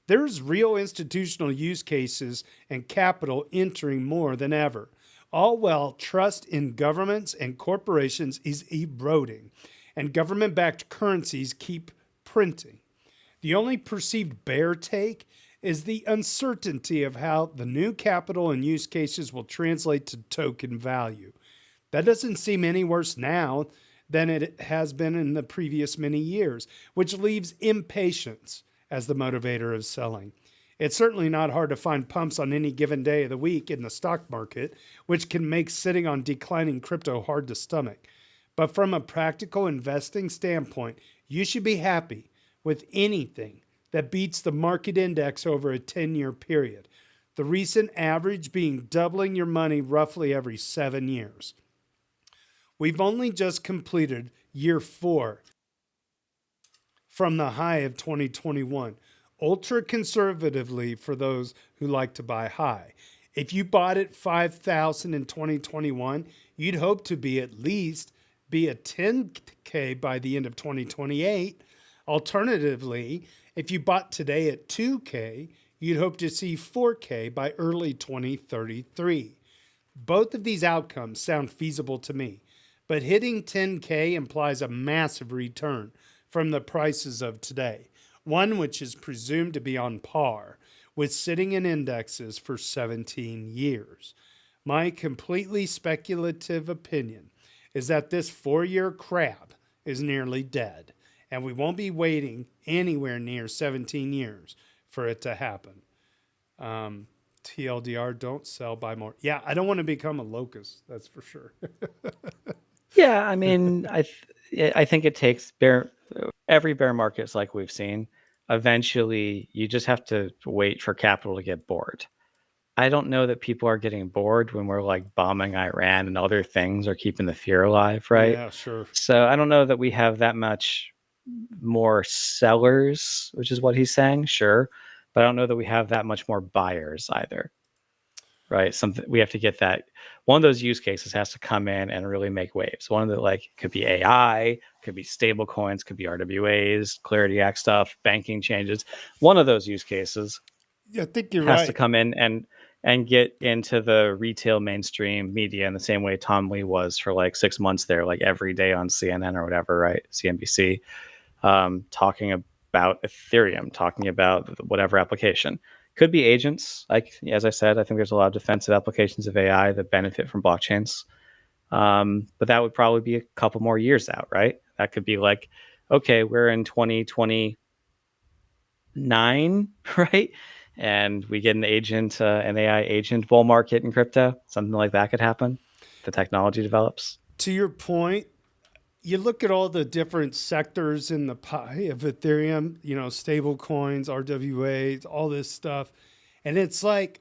There's real institutional use cases and capital entering more than ever. All while trust in governments and corporations is eroding, and government-backed currencies keep printing. The only perceived bear take is the uncertainty of how the new capital and use cases will translate to token value. That doesn't seem any worse now than it has been in the previous many years, which leaves impatience as the motivator of selling. It's certainly not hard to find pumps on any given day of the week in the stock market, which can make sitting on declining crypto hard to stomach. But from a practical investing standpoint, you should be happy with anything that beats the market index over a 10-year period. The recent average being doubling your money roughly every 7 years. We've only just completed year 4 from the high of 2021, ultra conservatively for those who like to buy high. If you bought at 5,000 in 2021, you'd hope to be at least be at 10K by the end of 2028. Alternatively, if you bought today at 2K, you'd hope to see 4K by early 2033. Both of these outcomes sound feasible to me, but hitting 10K implies a massive return from the prices of today, one which is presumed to be on par with sitting in indexes for 17 years. My completely speculative opinion is that this 4-year crab is nearly dead, and we won't be waiting anywhere near 17 years for it to happen. TLDR, don't sell, buy more. Yeah, I don't want to become a locust, that's for sure. Yeah, I mean, I think it takes every bear market's like we've seen. Eventually, you just have to wait for capital to get bored. I don't know that people are getting bored when we're like bombing Iran and other things are keeping the fear alive, right? Yeah, sure. So I don't know that we have that much more sellers, which is what he's saying, sure. But I don't know that we have that much more buyers either. Right? Something we have to get that one of those use cases has to come in and really make waves. One of the could be AI, could be stable coins, could be RWAs, Clarity Act stuff, banking changes. One of those use cases Yeah, I think you're has right. to come in and get into the retail mainstream media in the same way Tom Lee was for like 6 months there, like every day on CNN or whatever, right? CNBC, talking about Ethereum, talking about whatever application. Could be agents. Like, as I said, I think there's a lot of defensive applications of AI that benefit from blockchains. But that would probably be a couple more years out, right? That could be like, okay, we're in 2029, right? And we get an AI agent bull market in crypto. Something like that could happen. The technology develops. To your point, you look at all the different sectors in the pie of Ethereum, stable coins, RWAs, all this stuff. And it's like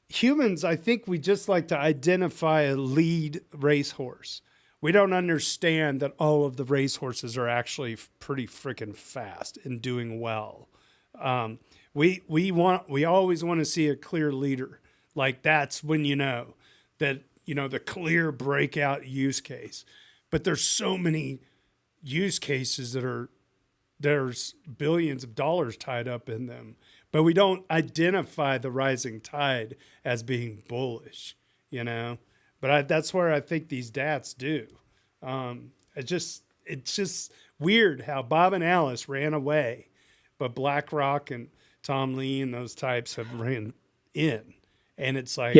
humans, I think we just like to identify a lead racehorse. We don't understand that all of the racehorses are actually pretty freaking fast and doing well. We always want to see a clear leader. Like that's when that the clear breakout use case. But there's so many use cases there's billions of dollars tied up in them, but we don't identify the rising tide as being bullish, But that's where I think these DATs do. It's just weird how Bob and Alice ran away, but BlackRock and Tom Lee and those types have ran in, and it's like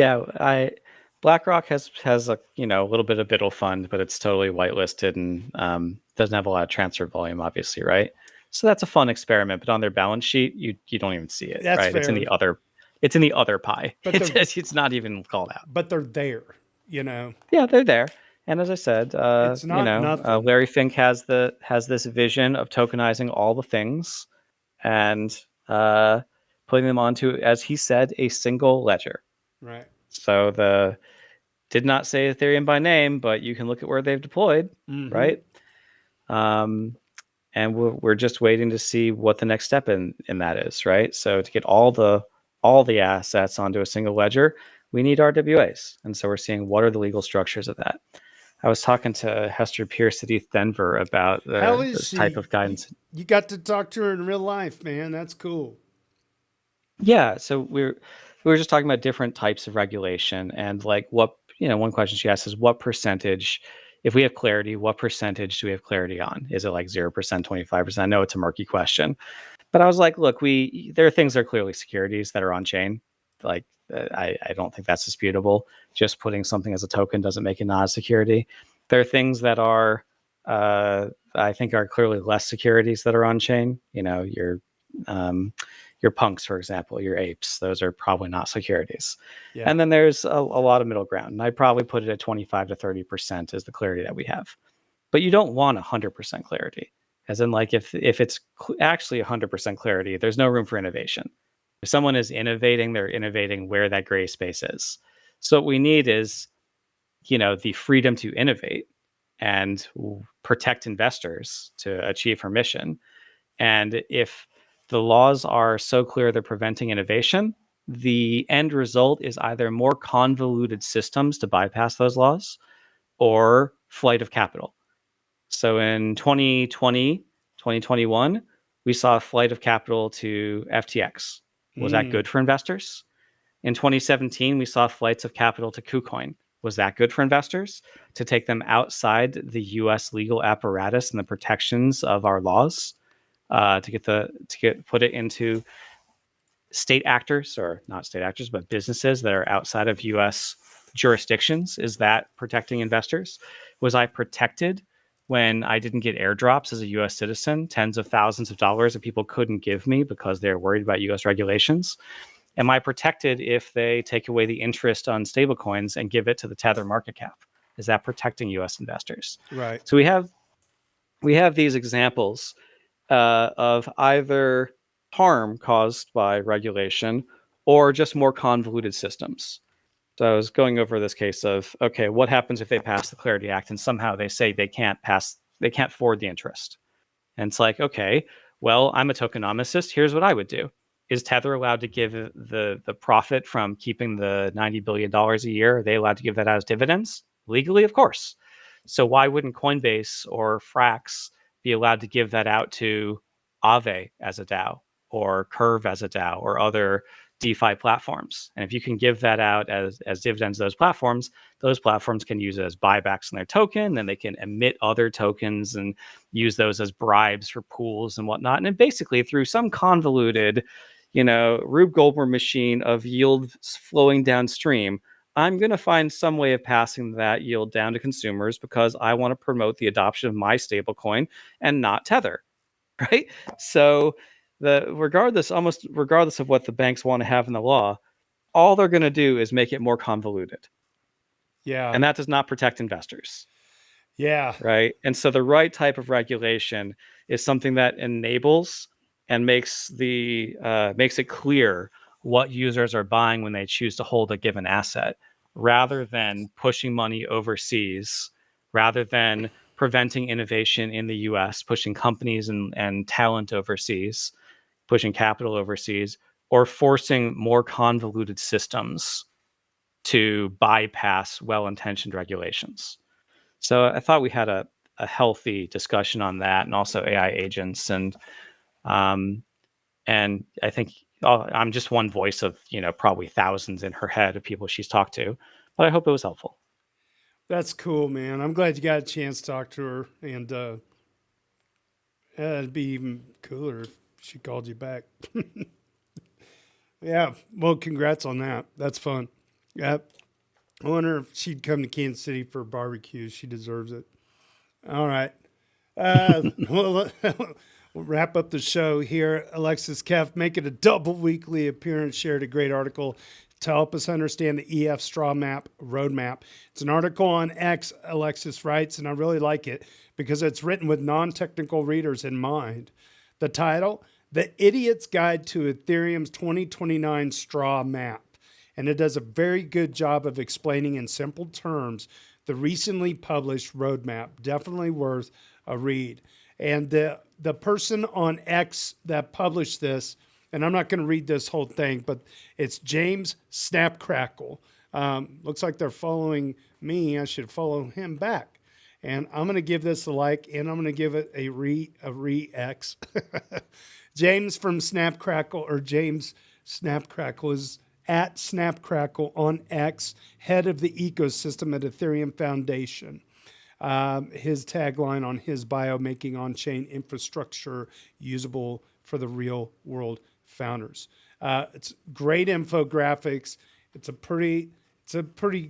BlackRock has a little bit of BUIDL fund, but it's totally whitelisted and doesn't have a lot of transfer volume, obviously, right? So that's a fun experiment, but on their balance sheet, you don't even see it. That's right? It's in the fair. other. It's in the other pie. But It's not even called out. but they're there, you know. Yeah, they're there. And as I said, It's not nothing. Larry Fink has this vision of tokenizing all the things and putting them onto, as he said, a single ledger. Right. So did not say Ethereum by name, but you can look at where they've deployed, right? And we're just waiting to see what the next step in that is, right? So to get all the assets onto a single ledger, we need RWAs, and so we're seeing what are the legal structures of that. I was talking to Hester Pierce at ETH Denver about How is this she? type of guidance. You got to talk to her in real life, man. That's cool. Yeah, so we were just talking about different types of regulation and like what, one question she asked is what percentage, if we have clarity, what percentage do we have clarity on? Is it like 0%, 25%? I know it's a murky question, but I was like, look, there are things that are clearly securities that are on chain. Like I don't think that's disputable. Just putting something as a token doesn't make it not a security. There are things that are, I think, are clearly less securities that are on chain. Your punks, for example, your apes, those are probably not securities. Yeah. And then there's a lot of middle ground. And I'd probably put it at 25 to 30% is the clarity that we have. But you don't want 100% clarity. As in, like, if it's actually 100% clarity, there's no room for innovation. If someone is innovating, they're innovating where that gray space is. So what we need is, the freedom to innovate and protect investors to achieve her mission. And if the laws are so clear they're preventing innovation, the end result is either more convoluted systems to bypass those laws or flight of capital. So in 2020, 2021, we saw a flight of capital to FTX. Was that good for investors? In 2017, we saw flights of capital to KuCoin. Was that good for investors? To take them outside the US legal apparatus and the protections of our laws? Put it into state actors, or not state actors, but businesses that are outside of U.S. jurisdictions. Is that protecting investors? Was I protected when I didn't get airdrops as a U.S. citizen, tens of thousands of dollars that people couldn't give me because they're worried about U.S. regulations? Am I protected if they take away the interest on stablecoins and give it to the Tether market cap? Is that protecting U.S. investors? Right. So we have these examples of either harm caused by regulation or just more convoluted systems. So I was going over this case of, okay, what happens if they pass the Clarity Act and somehow they say they can't forward the interest? And it's like, okay, well, I'm a tokenomicist. Here's what I would do. Is Tether allowed to give the profit from keeping the $90 billion a year? Are they allowed to give that out as dividends? Legally, of course. So why wouldn't Coinbase or Frax be allowed to give that out to Aave as a DAO or Curve as a DAO or other DeFi platforms? And if you can give that out as dividends to those platforms can use it as buybacks in their token. Then they can emit other tokens and use those as bribes for pools and whatnot. And basically, through some convoluted, Rube Goldberg machine of yield flowing downstream, I'm going to find some way of passing that yield down to consumers because I want to promote the adoption of my stablecoin and not Tether, right? So regardless of what the banks want to have in the law, all they're going to do is make it more convoluted. Yeah. And that does not protect investors. Yeah. Right. And so the right type of regulation is something that enables and makes it clear what users are buying when they choose to hold a given asset, rather than pushing money overseas, rather than preventing innovation in the US, pushing companies and talent overseas, pushing capital overseas, or forcing more convoluted systems to bypass well-intentioned regulations. So I thought we had a healthy discussion on that, and also AI agents, and I think I'm just one voice of probably thousands in her head of people she's talked to, but I hope it was helpful. That's cool, man. I'm glad you got a chance to talk to her, and it'd be even cooler if she called you back. Yeah, well, congrats on that. That's fun. Yep. I wonder if she'd come to Kansas City for a barbecue. She deserves it. All right. Well, we'll wrap up the show here. Alexis Keff, make it a double weekly appearance, shared a great article to help us understand the EF straw map roadmap. It's an article on X, Alexis writes, and I really like it because it's written with non-technical readers in mind. The title, The Idiot's Guide to Ethereum's 2029 Straw Map. And it does a very good job of explaining in simple terms the recently published roadmap. Definitely worth a read. And the person on X that published this, and I'm not going to read this whole thing, but it's James Snapcrackle. Looks like they're following me. I should follow him back. And I'm going to give this a like, and I'm going to give it a re-X. James from Snapcrackle, or James Snapcrackle, is at Snapcrackle on X, head of the ecosystem at Ethereum Foundation. His tagline on his bio, making on-chain infrastructure usable for the real world founders. It's great infographics. It's a pretty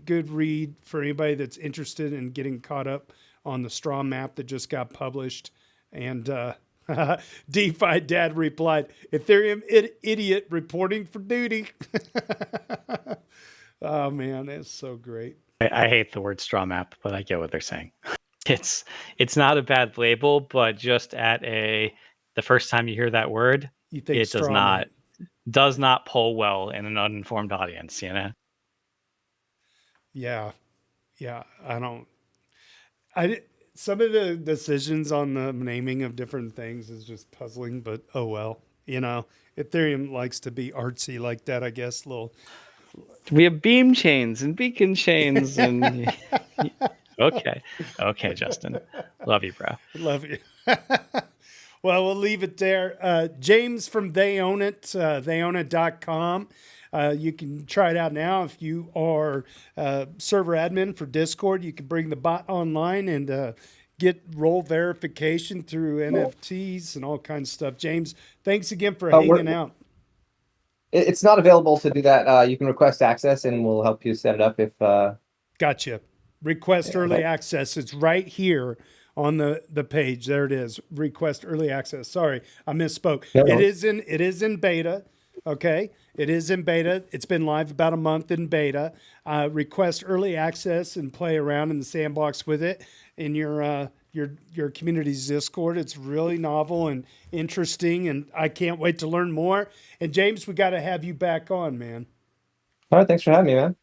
good read for anybody that's interested in getting caught up on the straw map that just got published. And DeFi Dad replied, Ethereum idiot reporting for duty. Oh man, it's so great. I hate the word straw map, but I get what they're saying. It's not a bad label, but just at the first time you hear that word, You think it does not pull well in an uninformed audience, you know? Yeah. Some of the decisions on the naming of different things is just puzzling, but oh well. You know, Ethereum likes to be artsy like that, I guess. We have beam chains and beacon chains and okay, Justin. Love you, bro. Love you. Well, we'll leave it there. James from They Own It, theyownit.com. You can try it out now. If you are server admin for Discord, you can bring the bot online and get role verification through NFTs and all kinds of stuff. James, thanks again for hanging out. It's not available to do that. You can request access, and we'll help you set it up if. Gotcha. Request early access. It's right here on the page. There it is. Request early access. Sorry, I misspoke. No. It is in beta. Okay. It is in beta. It's been live about a month in beta. Request early access and play around in the sandbox with it in your community's Discord. It's really novel and interesting, and I can't wait to learn more. And James, we got to have you back on, man. All right. Thanks for having me, man.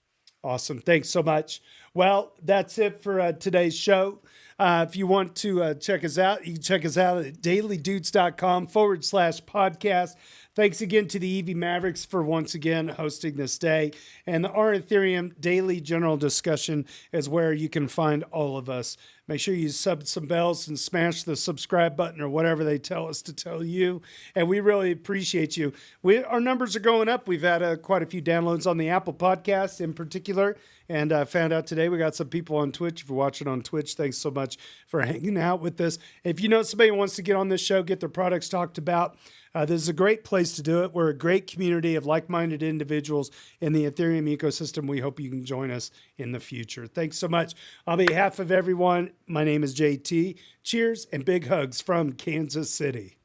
Awesome. Thanks so much. Well, that's it for today's show. If you want to check us out, you can check us out at dailydoots.com/podcast. Thanks again to the EV Mavericks for once again hosting this day. And the Our Ethereum Daily General Discussion is where you can find all of us. Make sure you sub some bells and smash the subscribe button or whatever they tell us to tell you. And we really appreciate you. Our numbers are going up. We've had quite a few downloads on the Apple Podcast in particular. And I found out today we got some people on Twitch. If you're watching on Twitch, thanks so much for hanging out with us. If you know somebody who wants to get on this show, get their products talked about, this is a great place to do it. We're a great community of like-minded individuals in the Ethereum ecosystem. We hope you can join us in the future. Thanks so much. On behalf of everyone, my name is JT. Cheers and big hugs from Kansas City.